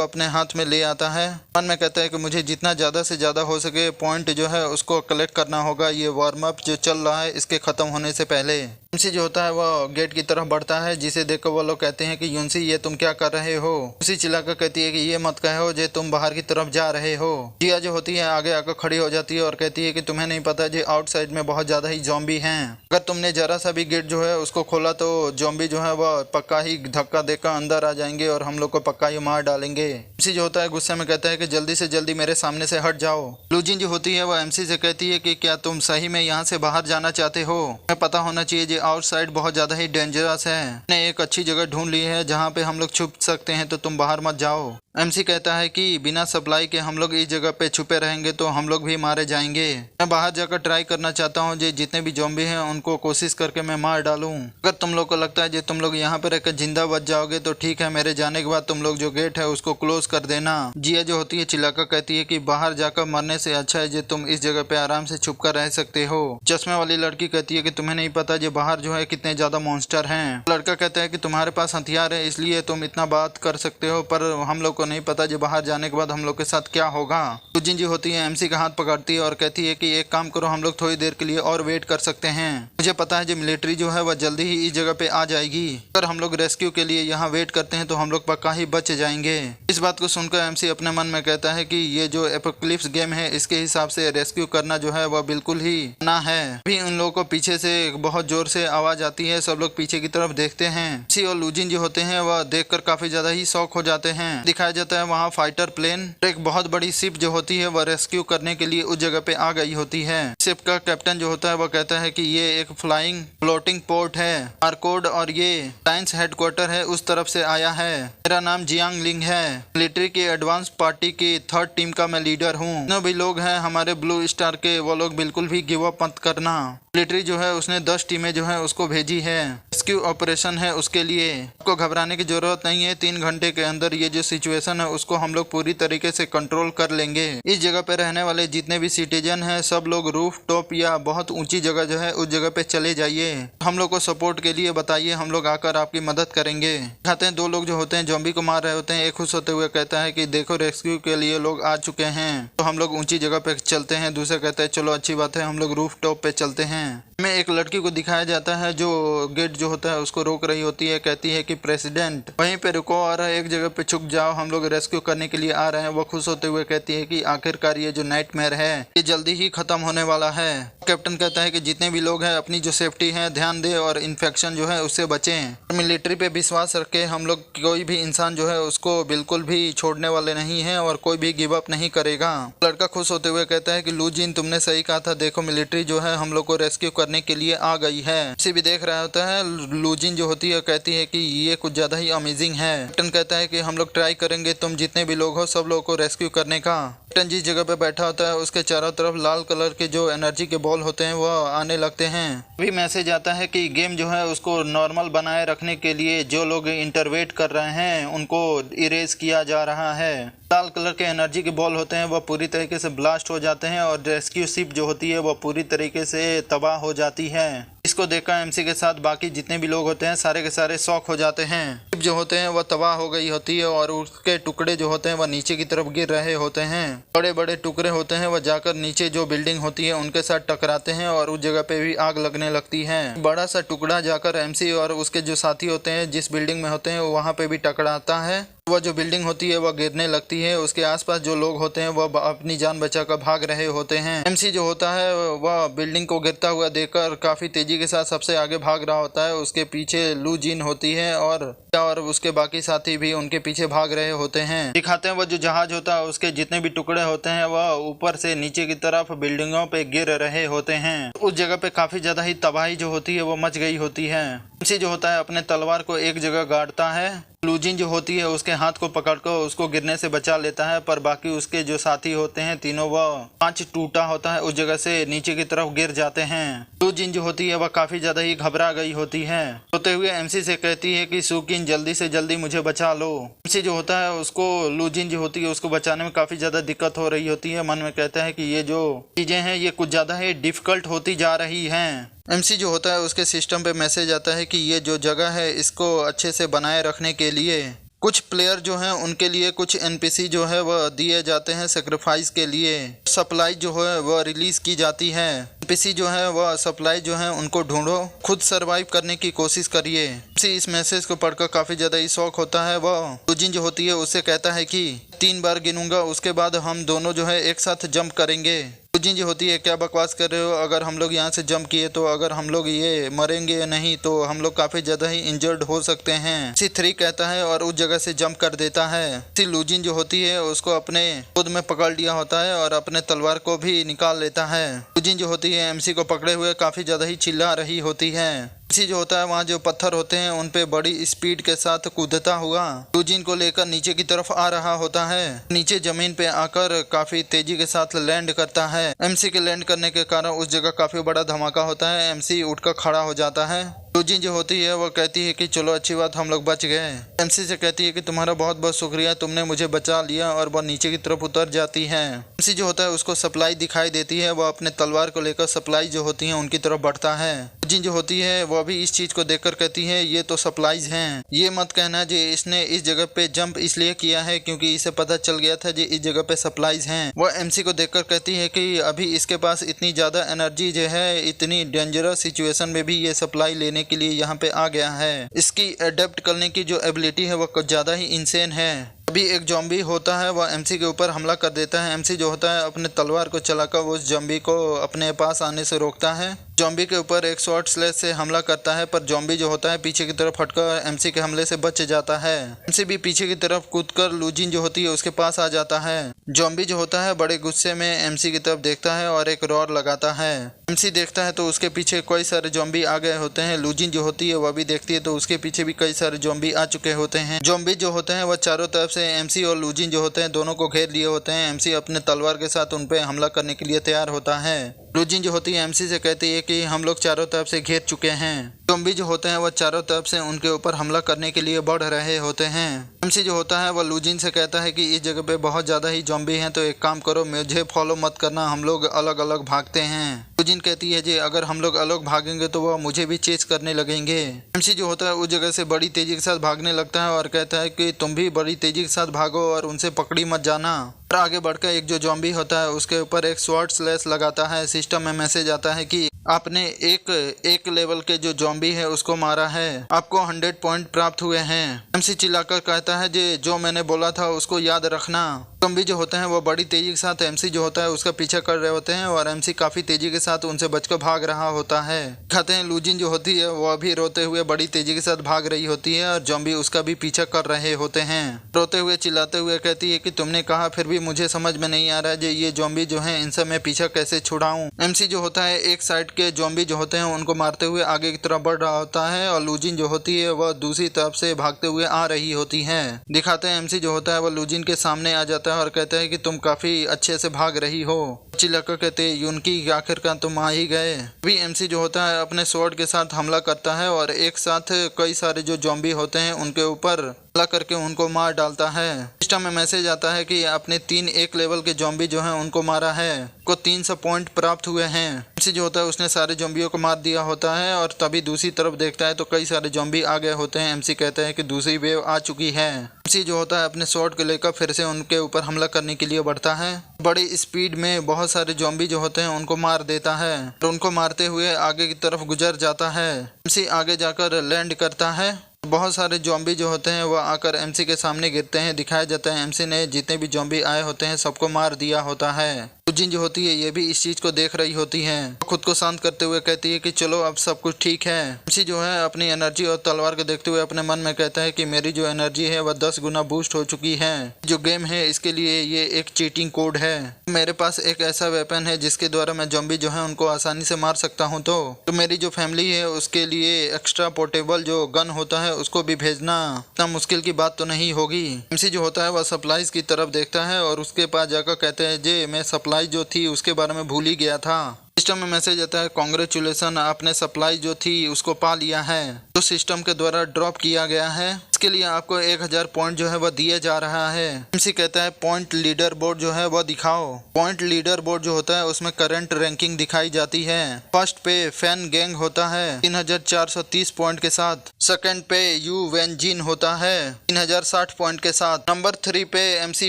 [SPEAKER 1] अपने हाथ में ले आता है। मन में कहता है कि मुझे जितना ज्यादा से ज्यादा हो सके पॉइंट जो है उसको कलेक्ट करना होगा ये वार्म अप जो चल रहा है इसके खत्म होने से पहले। एमसी जो होता है वह गेट की तरफ बढ़ता है जिसे देखकर वो लोग कहते हैं कि यूनसी ये तुम क्या कर रहे हो। उसी चिल्लाकर कहती है कि ये मत कहो जे तुम बाहर की तरफ जा रहे हो। जिया जो होती है आगे आकर खड़ी हो जाती है और कहती है कि तुम्हें नहीं पता जो आउटसाइड में बहुत ज्यादा ही जॉम्बी हैं। अगर तुमने जरा सा भी गेट जो है उसको खोला तो जॉम्बी जो है वह पक्का ही धक्का देकर अंदर आ जाएंगे और हम लोग को पक्का ही मार डालेंगे। एमसी जो होता है गुस्से में कहता है कि जल्दी से जल्दी मेरे सामने से हट जाओ। लूजिन जो होती है वह एमसी से कहती है कि क्या तुम सही में यहाँ से बाहर जाना चाहते हो। तुम्हें पता होना चाहिए जो आउटसाइड बहुत ज्यादा ही डेंजरस है। मैंने एक अच्छी जगह ढूंढ ली है जहाँ पे हम लोग छुप सकते हैं तो तुम बाहर मत जाओ। एमसी कहता है कि बिना सप्लाई के हम लोग इस जगह पे छुपे रहेंगे तो हम लोग भी मारे जाएंगे। मैं बाहर जाकर ट्राई करना चाहता हूँ जो जितने भी ज़ॉम्बी हैं उनको कोशिश करके मैं मार डालूं। अगर तुम लोग को लगता है जो तुम लोग यहाँ पे रहकर जिंदा बच जाओगे तो ठीक है, मेरे जाने के बाद तुम लोग जो गेट है उसको क्लोज कर देना। जिया जो होती है चिल्लाकर कहती है कि बाहर जाकर मरने से अच्छा है जो तुम इस जगह पे आराम से छुप कर रह सकते हो। चश्मे वाली लड़की कहती है कि तुम्हें नहीं पता जो बाहर जो है कितने ज्यादा मॉन्स्टर हैं। लड़का कहता है कि तुम्हारे पास हथियार है इसलिए तुम इतना बात कर सकते हो पर हम लोग को नहीं पता जो बाहर जाने के बाद हम लोग के साथ क्या होगा। लूजिन जी होती है एमसी का हाथ पकड़ती है और कहती है कि एक काम करो हम लोग थोड़ी देर के लिए और वेट कर सकते हैं। मुझे पता है जो मिलिट्री जो है वह जल्दी ही इस जगह पे आ जाएगी। अगर हम लोग रेस्क्यू के लिए यहाँ वेट करते हैं तो हम लोग पक्का ही बच जाएंगे। इस बात को सुनकर एमसी अपने मन में कहता है कि ये जो एपोकलिप्स गेम है इसके हिसाब से रेस्क्यू करना जो है वह बिल्कुल ही मना है। अभी उन लोगों को पीछे से बहुत जोर से आवाज आती है। सब लोग पीछे की तरफ देखते हैं। एमसी और लूजिन जो होते हैं वह देखकर काफी ज्यादा ही शॉक हो जाते हैं। दिखाया जाता है वहाँ फाइटर प्लेन एक बहुत बड़ी शिप जो होती है वह रेस्क्यू करने के लिए उस जगह पे आ गई होती है। शिप का कैप्टन जो होता है वह कहता है कि ये एक फ्लाइंग फ्लोटिंग पोर्ट है आर्कोड और ये साइंस हेडक्वार्टर है उस तरफ से आया है। मेरा नाम जियांग लिंग है। मिलिट्री की एडवांस पार्टी की 3rd टीम का मैं लीडर हूँ। जो भी लोग हैं हमारे ब्लू स्टार के वो लोग बिल्कुल भी गिव अप मत करना। मिलिट्री जो है उसने 10 टीमें जो है उसको भेजी है। रेस्क्यू ऑपरेशन है उसके लिए आपको घबराने की जरूरत नहीं है। 3 घंटे के अंदर ये जो सिचुएशन है उसको हम लोग पूरी तरीके से कंट्रोल कर लेंगे। इस जगह पे रहने वाले जितने भी सिटीजन हैं सब लोग रूफ टॉप या बहुत ऊंची जगह जो है उस जगह पे चले जाइए। हम लोग को सपोर्ट के लिए बताइए, हम लोग आकर आपकी मदद करेंगे। दिखाते हैं 2 लोग जो होते हैं जॉम्बी को मार रहे होते हैं। एक खुश होते हुए कहता है कि देखो रेस्क्यू के लिए लोग आ चुके हैं तो हम लोग ऊंची जगह पे चलते हैं। दूसरा कहता है चलो अच्छी बात है हम लोग रूफ टॉप पे चलते हैं। में एक लड़की को दिखाया जाता है जो गेट जो होता है उसको रोक रही होती है। कहती है कि प्रेसिडेंट वहीं पे रुको और एक जगह पे छुप जाओ, हम लोग रेस्क्यू करने के लिए आ रहे हैं। वो खुश होते हुए कहती है कि आखिरकार ये जो नाइटमेयर है ये जल्दी ही खत्म होने वाला है। कैप्टन कहता है कि जितने भी लोग हैं अपनी जो सेफ्टी है ध्यान दे और इन्फेक्शन जो है उससे बचें। मिलिट्री पे विश्वास रखे हम लोग कोई भी इंसान जो है उसको बिल्कुल भी छोड़ने वाले नहीं है और कोई भी गिव अप नहीं करेगा। लड़का खुश होते हुए कहता है कि लूजिन तुमने सही कहा था, देखो मिलिट्री जो है हम लोग को रेस्क्यू करने के लिए आ गई है। इसे भी देख रहा होता है। लूजिन जो होती है कहती है कि ये कुछ ज्यादा ही अमेजिंग है। कैप्टन कहता है कि हम लोग ट्राई करेंगे तुम जितने भी लोग हो सब लोगों को रेस्क्यू करने का। कैप्टन जिस जगह पे बैठा होता है उसके चारों तरफ लाल कलर के जो एनर्जी के बॉल होते हैं वह आने लगते हैं। अभी मैसेज आता है कि गेम जो है उसको नॉर्मल बनाए रखने के लिए जो लोग इंटरवेट कर रहे हैं उनको इरेज किया जा रहा है। लाल कलर के एनर्जी के बॉल होते हैं वह पूरी तरीके से ब्लास्ट हो जाते हैं और रेस्क्यू शिप जो होती है वह पूरी तरीके से तबाह हो जाती है। इसको देखकर एमसी के साथ बाकी जितने भी लोग होते हैं सारे के सारे शॉक हो जाते हैं। शिप जो होते हैं वह तबाह हो गई होती है और उसके टुकड़े जो होते हैं वह नीचे की तरफ गिर रहे होते हैं। बड़े बड़े टुकड़े होते हैं वह जाकर नीचे जो बिल्डिंग होती है उनके साथ टकराते हैं और उस जगह पे भी आग लगने लगती है। बड़ा सा टुकड़ा जाकर एमसी और उसके जो साथी होते हैं जिस बिल्डिंग में होते हैं वहाँ पे भी टकराता है वह जो बिल्डिंग होती है वह गिरने लगती है। उसके आसपास जो लोग होते हैं वह अपनी जान बचाकर भाग रहे होते हैं। एमसी जो होता है वह बिल्डिंग को गिरता हुआ देखकर काफी तेजी के साथ सबसे आगे भाग रहा होता है। उसके पीछे लू जिन होती है और उसके बाकी साथी भी उनके पीछे भाग रहे होते हैं। दिखाते हैं वह जो जहाज होता है उसके जितने भी टुकड़े होते हैं वह ऊपर से नीचे की तरफ बिल्डिंगों पे गिर रहे होते हैं। उस जगह पे काफी ज्यादा ही तबाही जो होती है वो मच गई होती है। एमसी जो होता है अपने तलवार को एक जगह गाड़ता है। लूजिन जो होती है उसके हाथ को पकड़कर उसको गिरने से बचा लेता है, पर बाकी उसके जो साथी होते हैं तीनों वह कांच टूटा होता है उस जगह से नीचे की तरफ गिर जाते हैं। लूजिन जो होती है वह काफी ज्यादा ही घबरा गई होती है। रोते हुए एमसी से कहती है कि सुकिन जल्दी से जल्दी मुझे बचा लो। एमसी जो होता है उसको लूजिन जो होती है उसको बचाने में काफी ज्यादा दिक्कत हो रही होती है। मन में कहता है कि ये जो चीजें हैं ये कुछ ज्यादा ही डिफिकल्ट होती जा रही हैं। एमसी जो होता है उसके सिस्टम पे मैसेज आता है कि ये जो जगह है इसको अच्छे से बनाए रखने के लिए कुछ प्लेयर जो हैं उनके लिए कुछ एनपीसी जो है वह दिए जाते हैं सेक्रीफाइस के लिए। सप्लाई जो है वह रिलीज की जाती है। एनपीसी जो है वह सप्लाई जो है उनको ढूंढो, खुद सरवाइव करने की कोशिश करिए। एमसी इस मैसेज को पढ़कर काफी ज्यादा ही शौक होता है। वह लूजिन जो होती है उससे कहता है कि 3 बार गिनूंगा उसके बाद हम दोनों जो है एक साथ जंप करेंगे। लूजिन जो होती है क्या बकवास कर रहे हो, अगर हम लोग यहाँ से जंप किए तो अगर हम लोग ये मरेंगे नहीं तो हम लोग काफी ज्यादा ही इंजर्ड हो सकते हैं। सी 3 कहता है और उस जगह से जंप कर देता है। सी लूजिन जो होती है उसको अपने खुद में पकड़ लिया होता है और अपने तलवार को भी निकाल लेता है। लूजिन जो होती है एमसी को पकड़े हुए काफी ज्यादा ही चिल्ला रही होती है। एमसी जो होता है वहाँ जो पत्थर होते हैं उन पे बड़ी स्पीड के साथ कूदता हुआ लूजिन को लेकर नीचे की तरफ आ रहा होता है। नीचे जमीन पे आकर काफी तेजी के साथ लैंड करता है। एमसी के लैंड करने के कारण उस जगह काफी बड़ा धमाका होता है। एमसी उठकर खड़ा हो जाता है। लूजिन जो होती है वो कहती है कि चलो अच्छी बात हम लोग बच गए। एमसी से कहती है कि तुम्हारा बहुत बहुत शुक्रिया, तुमने मुझे बचा लिया, और वह नीचे की तरफ उतर जाती है। एमसी जो होता है उसको सप्लाई दिखाई देती है। वह अपने तलवार को लेकर सप्लाई जो होती है उनकी तरफ बढ़ता है। लूजिन जो होती है वह भी इस चीज को देखकर कहती है ये तो सप्लाईज हैं, ये मत कहना जी इसने इस जगह पे जंप इसलिए किया है क्योंकि इसे पता चल गया था जी इस जगह पे सप्लाईज हैं। वह एमसी को देखकर कहती है कि अभी इसके पास इतनी ज्यादा एनर्जी जो है, इतनी डेंजरस सिचुएशन में भी ये सप्लाई लेने के लिए यहाँ पे आ गया है। इसकी अडेप्ट करने की जो एबिलिटी है वह कुछ ज्यादा ही इंसेन है। अभी एक जॉम्बी होता है वह एमसी के ऊपर हमला कर देता है। एमसी जो होता है अपने तलवार को चलाकर उस जॉम्बी को अपने पास आने से रोकता है। जॉम्बी के ऊपर एक शॉर्ट स्लैश से हमला करता है, पर जॉम्बी जो होता है पीछे की तरफ हटकर एमसी के हमले से बच जाता है। एमसी भी पीछे की तरफ कूदकर लूजिन जो होती है उसके पास आ जाता है। जॉम्बी जो होता है बड़े गुस्से में एमसी की तरफ देखता है और एक रॉड लगाता है। एमसी देखता है तो उसके पीछे कई सारे जॉम्बी आ गए होते हैं। लूजिन जो होती है वह भी देखती है तो उसके पीछे भी कई सारे जॉम्बी आ चुके होते हैं। जॉम्बी जो होते हैं वह चारों तरफ से एमसी और लूजिन जो होते हैं दोनों को घेर लिए होते हैं। एमसी अपने तलवार के साथ उन पे हमला करने के लिए तैयार होता है। लूजिन जो होती है एमसी से कहती है कि हम लोग चारों तरफ से घेर चुके हैं। जॉम्बी जो होते हैं वह चारों तरफ से उनके ऊपर हमला करने के लिए बढ़ रहे होते हैं। एमसी जो होता है वह लूजिन से कहता है कि इस जगह पे बहुत ज्यादा ही जॉम्बी हैं, तो एक काम करो मुझे फॉलो मत करना, हम लोग अलग अलग भागते हैं। लूजिन कहती है जी अगर हम लोग अलग भागेंगे तो वह मुझे भी चेस करने लगेंगे। एमसी जो होता है उस जगह से बड़ी तेजी के साथ भागने लगता है और कहता है कि तुम भी बड़ी तेजी के साथ भागो और उनसे पकड़ी मत जाना। और आगे बढ़कर एक जो जॉम्बी होता है उसके ऊपर एक शॉर्ट स्लैश लगाता है। सिस्टम में मैसेज आता है कि आपने एक लेवल के जो जॉम्बी है उसको मारा है, आपको 100 पॉइंट प्राप्त हुए हैं। एमसी चिल्लाकर कहता है जी जो मैंने बोला था उसको याद रखना। जॉम्बी जो होते हैं वो बड़ी तेजी के साथ एमसी जो होता है उसका पीछा कर रहे होते हैं और एमसी काफी तेजी के साथ उनसे बचकर भाग रहा होता है। दिखाते हैं लूजिन जो होती है वह भी रोते हुए बड़ी तेजी के साथ भाग रही होती है और जॉम्बी उसका भी पीछा कर रहे होते हैं। रोते हुए चिल्लाते हुए कहती है कि तुमने कहा फिर भी मुझे समझ में नहीं आ रहा है जो ये जॉम्बी जो है इनसे मैं पीछा कैसे छुड़ाऊं। एमसी जो होता है एक साइड के जॉम्बी जो होते हैं उनको मारते हुए आगे की तरफ बढ़ रहा होता है और लूजिन जो होती है वह दूसरी तरफ से भागते हुए आ रही होती है। दिखाते हैं एमसी जो होता है वह लूजिन के सामने आ जाता है और कहता है कि तुम काफी अच्छे से भाग रही हो। चिल्लाकर कहते हैं यूनकी आखिरकार तुम आ ही गए। अभी एमसी जो होता है अपने स्वॉर्ड के साथ हमला करता है और एक साथ कई सारे जो जॉम्बी होते हैं उनके ऊपर हमला करके उनको मार डालता है। सिस्टम में मैसेज आता है कि आपने 3 एक लेवल के जॉम्बी जो हैं उनको मारा है, को 300 पॉइंट प्राप्त हुए हैं। एमसी जो होता है उसने सारे जॉम्बियों को मार दिया होता है और तभी दूसरी तरफ देखता है तो कई सारे जॉम्बी आ गए होते हैं। एमसी कहता है कि दूसरी वेव आ चुकी है। एमसी जो होता है अपने स्वॉर्ड को लेकर फिर से उनके ऊपर हमला करने के लिए बढ़ता है। बड़ी स्पीड में बहुत सारे जॉम्बी जो होते हैं उनको मार देता है और उनको मारते हुए आगे की तरफ गुजर जाता है। एमसी आगे जाकर लैंड करता है बहुत सारे जॉम्बी जो होते हैं वह आकर एमसी के सामने गिरते हैं। दिखाया जाता है एमसी ने जितने भी जॉम्बी आए होते हैं सबको मार दिया होता है। लूजिन जो होती है ये भी इस चीज को देख रही होती है, खुद को शांत करते हुए कहती है कि चलो अब सब कुछ ठीक है। एमसी जो है अपनी एनर्जी और तलवार को देखते हुए अपने मन में कहता है कि मेरी जो एनर्जी है वह 10 गुना बूस्ट हो चुकी है। जो गेम है इसके लिए ये एक चीटिंग कोड है। मेरे पास एक ऐसा वेपन है जिसके द्वारा मैं जॉम्बी जो है उनको आसानी से मार सकता हूँ। तो मेरी जो फैमिली है उसके लिए एक्स्ट्रा पोर्टेबल जो गन होता है उसको भी भेजना इतना मुश्किल की बात तो नहीं होगी। एमसी जो होता है वह सप्लाईज की तरफ देखता है और उसके पास जाकर कहते हैं जे मैं सप्लाई जो थी उसके बारे में भूल ही गया था। सिस्टम में मैसेज आता है कांग्रेचुलेसन, आपने सप्लाई जो थी उसको पा लिया है जो सिस्टम के द्वारा ड्रॉप किया गया है। इसके लिए आपको 1000 पॉइंट जो है वह दिया जा रहा है। एमसी कहता है पॉइंट लीडर बोर्ड जो है वह दिखाओ। पॉइंट लीडर बोर्ड जो होता है उसमें करंट रैंकिंग दिखाई जाती है। फर्स्ट पे फैन गैंग होता है 3430 पॉइंट के साथ। सेकंड पे यू वेंजिन होता है 3060 पॉइंट के साथ। नंबर 3 पे एमसी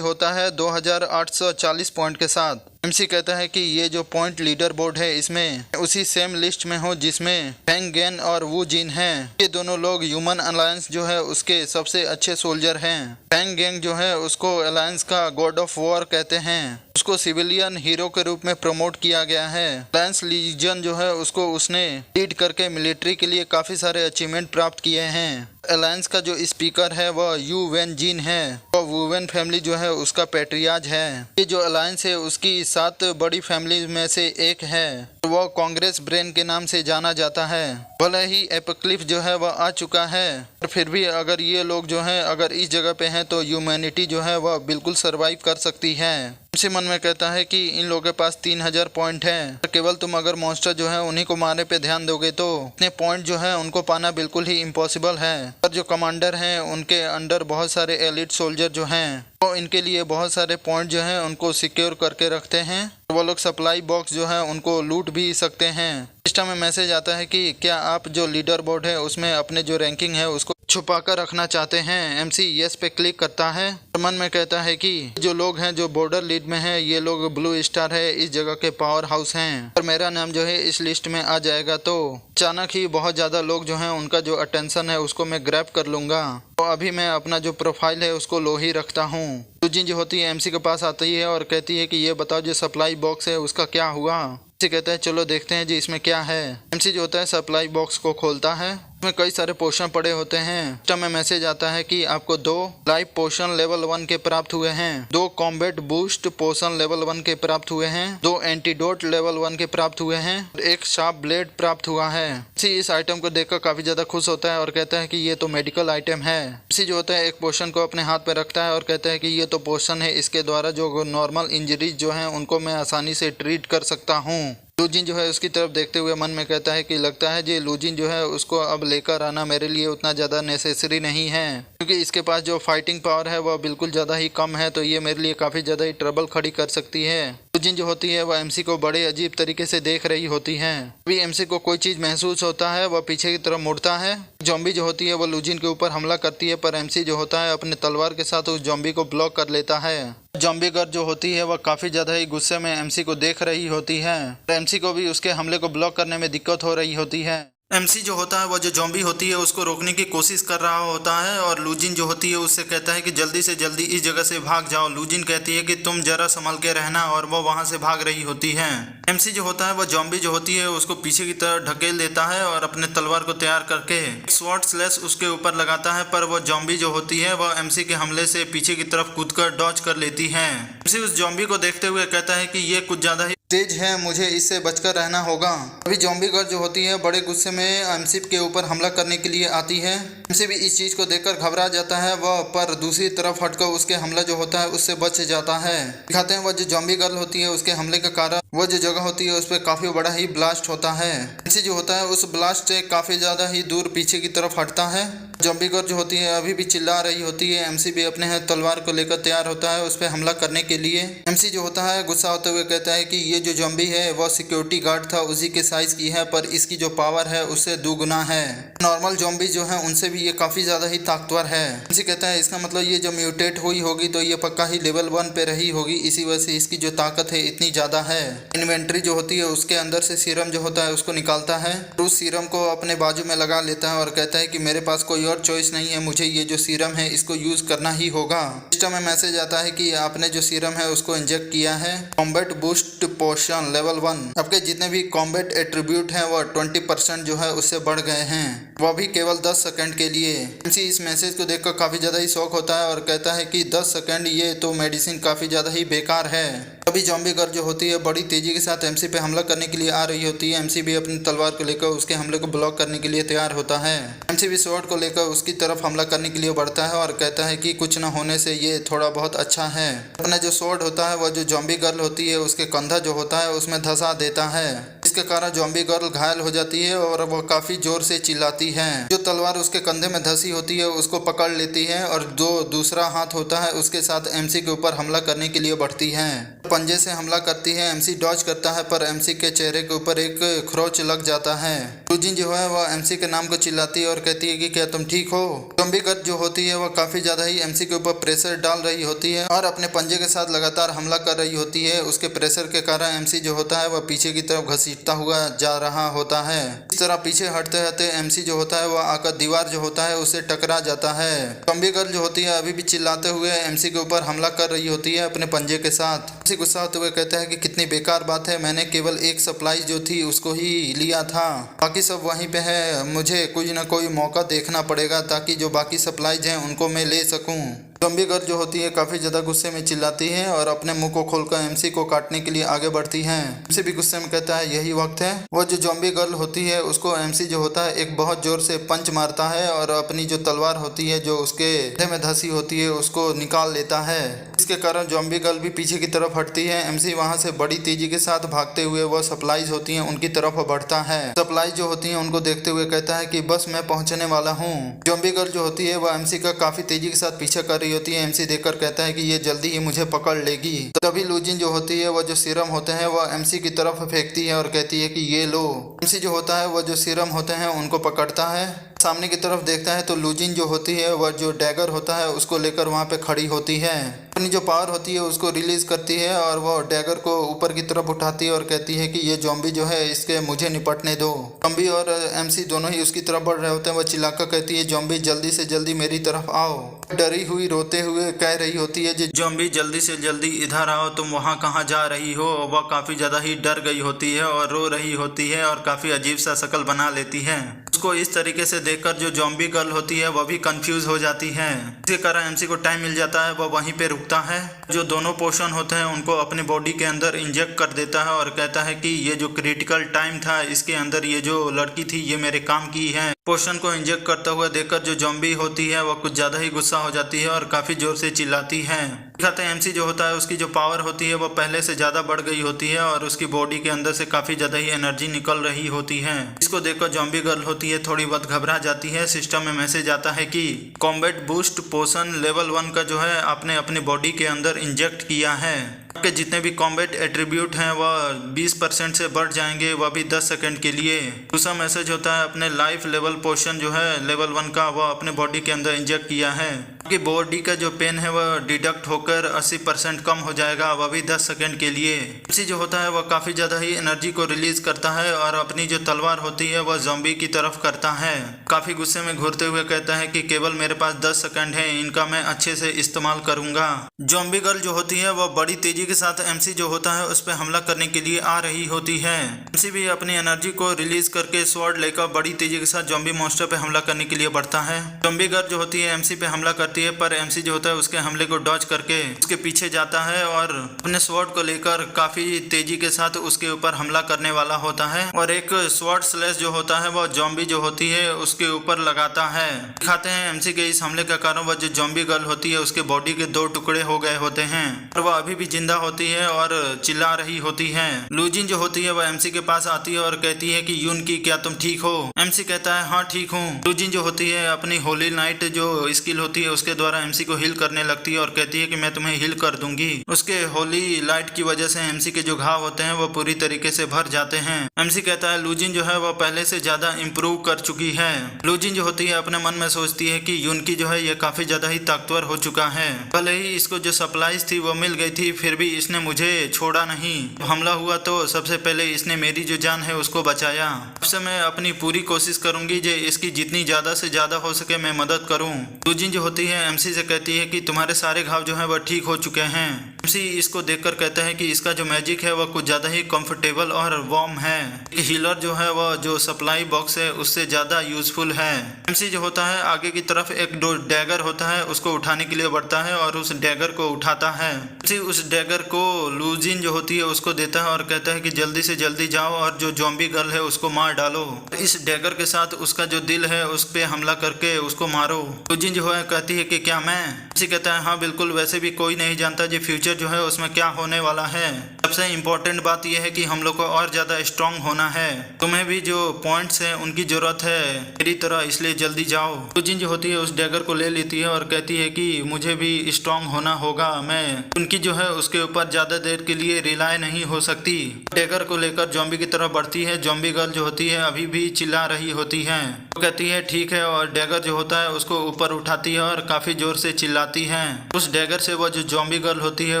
[SPEAKER 1] होता है 2840 पॉइंट के साथ। एमसी कहता है कि ये जो पॉइंट लीडर बोर्ड है इसमें उसी सेम लिस्ट में हो जिसमें फैंग गैन और वू जिन हैं। ये दोनों लोग ह्यूमन अलायंस जो है उसके सबसे अच्छे सोल्जर हैं। फैंग गैंग जो है उसको अलायंस का गॉड ऑफ वॉर कहते हैं। उसको सिविलियन हीरो के रूप में प्रमोट किया गया है। अलायंस लीजन जो है उसको उसने लीड करके मिलिट्री के लिए काफी सारे अचीवमेंट प्राप्त किए हैं। अलायंस का जो स्पीकर है वह यू वेन जिन है और वुवेन फैमिली जो है उसका पैट्रियाज है। ये जो अलायंस है उसकी 7 बड़ी फैमिली में से एक है। वह कांग्रेस ब्रेन के नाम से जाना जाता है। भले ही एपोक्लिप्स जो है वह आ चुका है पर फिर भी अगर ये लोग जो हैं अगर इस जगह पे हैं तो ह्यूमैनिटी जो है वह बिल्कुल सरवाइव कर सकती है। इसी मन में कहता है कि इन लोगों के पास 3000 पॉइंट हैं। केवल तुम अगर मॉन्स्टर जो है उन्हीं को मारने पे ध्यान दोगे तो इतने पॉइंट जो है उनको पाना बिल्कुल ही इम्पॉसिबल है। पर जो कमांडर हैं उनके अंडर बहुत सारे एलिट सोल्जर जो हैं वो इनके लिए बहुत सारे पॉइंट जो हैं उनको सिक्योर करके रखते हैं। वो लोग सप्लाई बॉक्स जो है उनको लूट भी सकते हैं। सिस्टम में मैसेज आता है कि क्या आप जो लीडर बोर्ड है उसमें अपने जो रैंकिंग है उसको छुपा कर रखना चाहते हैं। एमसी यस पे क्लिक करता है। मन में कहता है कि जो लोग हैं जो बॉर्डर लीड में है ये लोग ब्लू स्टार है, इस जगह के पावर हाउस हैं और मेरा नाम जो है इस लिस्ट में आ जाएगा तो अचानक ही बहुत ज्यादा लोग जो हैं उनका जो अटेंशन है उसको मैं ग्रैब कर लूंगा। तो अभी मैं अपना जो प्रोफाइल है उसको लो ही रखता हूँ। लूजिन जो होती है एमसी के पास आती है और कहती है कि ये बताओ जो सप्लाई बॉक्स है उसका क्या हुआ। एमसी कहता है चलो देखते हैं जी इसमें क्या है। एमसी जो होता है सप्लाई बॉक्स को खोलता है। इसमें कई सारे पोशन पड़े होते हैं। सिस्टम में मैसेज आता है कि आपको 2 लाइफ पोशन लेवल 1 के प्राप्त हुए हैं, 2 कॉम्बैट बूस्ट पोशन लेवल 1 के प्राप्त हुए हैं, 2 एंटीडोट लेवल 1 के प्राप्त हुए हैं और 1 शार्प ब्लेड प्राप्त हुआ है। एमसी इस आइटम को देखकर काफी ज्यादा खुश होता है और कहता है कि ये तो मेडिकल आइटम है। एमसी जो होता है एक पोशन को अपने हाथ पे रखता है और कहता है कि ये तो पोशन है, इसके द्वारा जो नॉर्मल इंजरीज जो है उनको मैं आसानी से ट्रीट कर सकता हूँ। लूजिन जो है उसकी तरफ देखते हुए मन में कहता है कि लगता है जी लूजिन जो है उसको अब लेकर आना मेरे लिए उतना ज़्यादा नेसेसरी नहीं है क्योंकि इसके पास जो फाइटिंग पावर है वह बिल्कुल ज़्यादा ही कम है, तो ये मेरे लिए काफ़ी ज़्यादा ही ट्रबल खड़ी कर सकती है। लूजिन जो होती है वह एमसी को बड़े अजीब तरीके से देख रही होती है। अभी एमसी को कोई चीज़ महसूस होता है वह पीछे की तरफ मुड़ता है। जॉम्बी जो होती है वो लूजिन के ऊपर हमला करती है पर एमसी जो होता है अपने तलवार के साथ उस जॉम्बी को ब्लॉक कर लेता है। जॉम्बी गर्ल जो होती है वह काफी ज्यादा ही गुस्से में एमसी को देख रही होती है। एमसी को भी उसके हमले को ब्लॉक करने में दिक्कत हो रही होती है। एमसी जो होता है वो जो जॉम्बी होती है उसको रोकने की कोशिश कर रहा होता है और लूजिन जो होती है उससे कहता है कि जल्दी से जल्दी इस जगह से भाग जाओ। लूजिन कहती है कि तुम जरा संभल के रहना और वो वहां से भाग रही होती है। एमसी जो होता है वो जॉम्बी जो होती है उसको पीछे की तरफ ढकेल देता है और अपने तलवार को तैयार करके स्वॉर्ड स्लैश उसके ऊपर लगाता है पर वो जॉम्बी जो होती है वह एमसी के हमले से पीछे की तरफ कूदकर डॉज कर लेती है। एमसी उस जॉम्बी को देखते हुए कहता है कि ये कुछ ज्यादा ही तेज है, मुझे इससे बचकर रहना होगा। अभी जॉम्बी गर्ल जो होती है बड़े गुस्से में एमसी के ऊपर हमला करने के लिए आती है। एमसी भी इस चीज को देखकर घबरा जाता है वह पर दूसरी तरफ हटकर उसके हमला जो होता है उससे बच जाता है। दिखाते हैं वह जो जॉम्बी गर्ल होती है उसके हमले के कारण वह जो जगह होती है उस पर काफी बड़ा ही ब्लास्ट होता है। एमसी जो होता है उस ब्लास्ट से काफी ज्यादा ही दूर पीछे की तरफ हटता है। जॉम्बी गर्ल जो होती है अभी भी चिल्ला रही होती है। एमसी भी अपने तलवार को लेकर तैयार होता है उस पर हमला करने के लिए। एमसी जो होता है गुस्सा होते हुए कहता है कि ये जो जॉम्बी है वह सिक्योरिटी गार्ड था उसी के साइज की है पर इसकी जो पावर है उससे दुगुना है। नॉर्मल जॉम्बी जो है उनसे भी ये काफी ज्यादा ही ताकतवर है। एमसी कहता है इसका मतलब ये जो म्यूटेट हुई होगी तो ये पक्का ही लेवल 1 पे रही होगी, इसी वजह से इसकी जो ताकत है इतनी ज्यादा है। इन्वेंट्री जो होती है उसके अंदर से सीरम जो होता है उसको निकालता है, उस सीरम को अपने बाजू में लगा लेता है और कहता है कि मेरे पास कोई और चॉइस नहीं है, मुझे ये जो सीरम है इसको यूज करना ही होगा। सिस्टम में मैसेज आता है कि आपने जो सीरम है उसको इंजेक्ट किया है। कॉम्बैट बूस्ट पोशन लेवल 1, आपके जितने भी कॉम्बैट एट्रीब्यूट हैं वो 20% जो है उससे बढ़ गए हैं, वह भी केवल 10 सेकंड के लिए। एमसी इस मैसेज को देखकर काफी ज्यादा ही शॉक होता है और कहता है कि 10 सेकंड, ये तो मेडिसिन काफी ज्यादा ही बेकार है। अभी ज़ॉम्बी गर्ल जो होती है बड़ी तेजी के साथ एमसी पे हमला करने के लिए आ रही होती है। एमसी भी अपनी तलवार को लेकर उसके हमले को ब्लॉक करने के लिए तैयार होता है। एमसी भी स्वॉर्ड को लेकर उसकी तरफ हमला करने के लिए बढ़ता है और कहता है कि कुछ न होने से ये थोड़ा बहुत अच्छा है। अपना जो स्वॉर्ड होता है वह जो ज़ॉम्बी गर्ल होती है उसके कंधा जो होता है उसमें धंसा देता है, इसके कारण ज़ॉम्बी गर्ल घायल हो जाती है और वह काफी जोर से चिल्लाती है। जो तलवार उसके कंधे में धंसी होती है उसको पकड़ लेती है और जो दूसरा हाथ होता है उसके साथ एमसी के ऊपर हमला करने के लिए बढ़ती है। पंजे से हमला करती है। एमसी डॉज करता है पर एमसी के चेहरे के ऊपर एक खरोच लग जाता है। लूजिन जो है वह एमसी के नाम को चिल्लाती है और कहती है कि क्या तुम ठीक हो। ज़ॉम्बी गर्ल जो होती है वह काफी ज्यादा ही एमसी के ऊपर प्रेशर डाल रही होती है और अपने पंजे के साथ लगातार हमला कर रही होती है। उसके प्रेशर के कारण एमसी जो होता है वह पीछे की तरफ घसीटता हुआ जा रहा होता है। इस तरह पीछे हटते हटते एमसी जो होता है वह आकर दीवार जो होता है उससे टकरा जाता है। ज़ॉम्बी गर्ल जो होती है अभी भी चिल्लाते हुए एमसी के ऊपर हमला कर रही होती है अपने पंजे के साथ। एमसी गुस्सा होते हुए कहता है कि कितनी बेकार बात है, मैंने केवल एक सप्लाई जो थी उसको ही लिया था, बाकी सब वहीं पे है। मुझे कोई ना कोई मौका देखना पड़ेगा ताकि जो बाकी सप्लाईज हैं उनको मैं ले सकूं। ज़ॉम्बी गर्ल जो होती है काफी ज्यादा गुस्से में चिल्लाती है और अपने मुंह को खोलकर एमसी को काटने के लिए आगे बढ़ती है। एमसी भी गुस्से में कहता है यही वक्त है। वो जो ज़ॉम्बी गर्ल होती है उसको एमसी जो होता है एक बहुत जोर से पंच मारता है और अपनी जो तलवार होती है जो उसके कंधे में धंसी होती है उसको निकाल लेता है। इसके कारण ज़ॉम्बी गर्ल भी पीछे की तरफ हटती है। एमसी वहां से बड़ी तेजी के साथ भागते हुए वह सप्लाईज होती है उनकी तरफ बढ़ता है। सप्लाईज जो होती है उनको देखते हुए कहता है कि बस मैं पहुंचने वाला हूँ। ज़ॉम्बी गर्ल जो होती है वह एमसी का काफी तेजी के साथ पीछा कर रही होती है। एमसी देखकर कहता है कि ये जल्दी ही मुझे पकड़ लेगी। तभी लूजिन जो होती है वह जो सीरम होते हैं वह एमसी की तरफ फेंकती है और कहती है कि ये लो। एमसी जो होता है वह जो सीरम होते हैं उनको पकड़ता है, सामने की तरफ देखता है तो लूजिन जो होती है वह जो डैगर होता है उसको लेकर वहां पे खड़ी होती है। अपनी जो पावर होती है उसको रिलीज करती है और वो डैगर को ऊपर की तरफ उठाती है और कहती है कि ये ज़ॉम्बी जो है इसके मुझे निपटने दो। ज़ॉम्बी और एमसी दोनों ही उसकी तरफ बढ़ रहे होते हैं। वह चिल्लाकर कहती है ज़ॉम्बी जल्दी से जल्दी मेरी तरफ आओ। डरी हुई रोते हुए कह रही होती है ज़ॉम्बी जल्दी से जल्दी इधर आओ, तुम वहाँ कहाँ जा रही हो। वह काफी ज्यादा ही डर गई होती है और रो रही होती है और काफी अजीब सा शक्ल बना लेती है। उसको इस तरीके से देखकर जो ज़ॉम्बी गर्ल होती है वह भी कंफ्यूज हो जाती है। इसके कारण एमसी को टाइम मिल जाता है, वह वहीं पे रुकता है। जो दोनों पोशन होते हैं उनको अपनी बॉडी के अंदर इंजेक्ट कर देता है और कहता है कि ये जो क्रिटिकल टाइम था इसके अंदर ये जो लड़की थी ये मेरे काम की है। पोशन को इंजेक्ट करता हुआ देखकर जो ज़ॉम्बी होती है वह कुछ ज्यादा ही गुस्सा हो जाती है और काफी जोर से चिल्लाती है। दिखाते हैं एमसी जो होता है उसकी जो पावर होती है वो पहले से ज्यादा बढ़ गई होती है और उसकी बॉडी के अंदर से काफी ज्यादा ही एनर्जी निकल रही होती है। इसको देखकर ज़ॉम्बी गर्ल होती है थोड़ी बहुत घबरा जाती है। सिस्टम में मैसेज आता है कि कॉम्बैट बूस्ट पोशन लेवल 1 का जो है आपने अपनी बॉडी के अंदर इंजेक्ट किया है। आपके जितने भी कॉम्बैट एट्रीब्यूट हैं वह 20% से बढ़ जाएंगे, वह भी 10 सेकंड के लिए। दूसरा मैसेज होता है अपने लाइफ लेवल पोशन जो है लेवल 1 का वह अपने बॉडी के अंदर इंजेक्ट किया है। आपकी बॉडी का जो पेन है वह डिडक्ट होकर 80% कम हो जाएगा, वह भी 10 सेकंड के लिए। एमसी जो होता है वह काफी ज्यादा ही एनर्जी को रिलीज करता है और अपनी जो तलवार होती है वह ज़ॉम्बी की तरफ करता है। काफी गुस्से में घूरते हुए कहता है कि केवल मेरे पास 10 सेकंड है, इनका मैं अच्छे से इस्तेमाल करूंगा। ज़ॉम्बी गर्ल जो होती है वह बड़ी तेजी के साथ एमसी जो होता है उस पर हमला करने के लिए आ रही होती है। एमसी भी अपनी एनर्जी को रिलीज करके स्वॉर्ड लेकर बड़ी तेजी के साथ ज़ॉम्बी मॉन्स्टर पे हमला करने के लिए बढ़ता है। ज़ॉम्बी गर्ल जो होती है एमसी पे हमला करती है पर एमसी जो होता है उसके हमले को डॉज करके उसके पीछे जाता है और अपने स्वॉर्ड को लेकर काफी तेजी के साथ उसके ऊपर हमला करने वाला होता है और एक स्वॉर्ड स्लैश जो होता है वह ज़ॉम्बी जो होती है उसके ऊपर लगाता है। दिखाते हैं एमसी के इस हमले के कारण वह जो ज़ॉम्बी गर्ल होती है उसके बॉडी के 2 टुकड़े हो गए होते हैं और वह अभी भी जिंदा होती है और चिल्ला रही होती है। लूजिन जो होती है वह एमसी के पास आती है और कहती है कि यून की क्या तुम ठीक हो। एमसी कहता है हाँ ठीक हूँ। लूजिन जो होती है अपनी होली नाइट जो स्किल होती है उसके द्वारा एमसी को हील करने लगती है और कहती है कि मैं तुम्हें हील कर दूंगी। उसके होली लाइट की वजह से एमसी के जो घाव होते हैं वो पूरी तरीके से भर जाते हैं। एमसी कहता है लूजिन जो है वह पहले से ज्यादा इम्प्रूव कर चुकी है। लूजिन जो होती है अपने मन में सोचती है कि यून की जो है ये काफी ज्यादा ही ताकतवर हो चुका है। भले ही इसको जो सप्लाईज थी वो मिल गई थी फिर भी इसने मुझे छोड़ा नहीं। हमला हुआ तो सबसे पहले इसने मेरी जो जान है उसको बचाया। अब से मैं अपनी पूरी कोशिश करूंगी जे इसकी जितनी ज़्यादा से ज़्यादा हो सके मैं मदद करूं। लूजिन जो होती है एमसी से कहती है कि तुम्हारे सारे घाव जो है वह ठीक हो चुके हैं। एमसी इसको देखकर कहता है कि इसका जो मैजिक है वह कुछ ज़्यादा ही कंफर्टेबल और वार्म है। एक हीलर जो है वह जो सप्लाई बॉक्स है उससे ज़्यादा यूजफुल है। एमसी जो होता है आगे की तरफ एक दो डैगर होता है उसको उठाने के लिए बढ़ता है और उस डैगर को उठाता है। एमसी उस डैगर को लूजिन जो होती है उसको देता है और कहता है कि जल्दी से जल्दी जाओ और जो ज़ॉम्बी गर्ल है उसको मार डालो। इस डैगर के साथ उसका जो दिल है उस पे हमला करके उसको मारो। लूजिन जो है कहती है कि क्या मैं? एमसी कहता है हाँ बिल्कुल, वैसे भी कोई नहीं जानता जो फ्यूचर जो है उसमें क्या होने वाला है। सबसे इम्पोर्टेंट बात यह है कि हम लोग को और ज़्यादा स्ट्रांग होना है। तुम्हें भी जो पॉइंट्स हैं उनकी ज़रूरत है मेरी तरह, इसलिए जल्दी जाओ। लूजिन जो होती है उस डैगर को ले लेती है और कहती है कि मुझे भी स्ट्रांग होना होगा, मैं उनकी जो है उसके ऊपर ज़्यादा देर के लिए रिलाय नहीं हो सकती। डैगर को लेकर ज़ॉम्बी की तरफ बढ़ती है। ज़ॉम्बी गर्ल जो होती है अभी भी चिल्ला रही होती है। वो कहती है ठीक है और डैगर जो होता है उसको ऊपर उठाती है और काफ़ी जोर से चिल्लाती है। उस डैगर से वो जो ज़ॉम्बी गर्ल होती है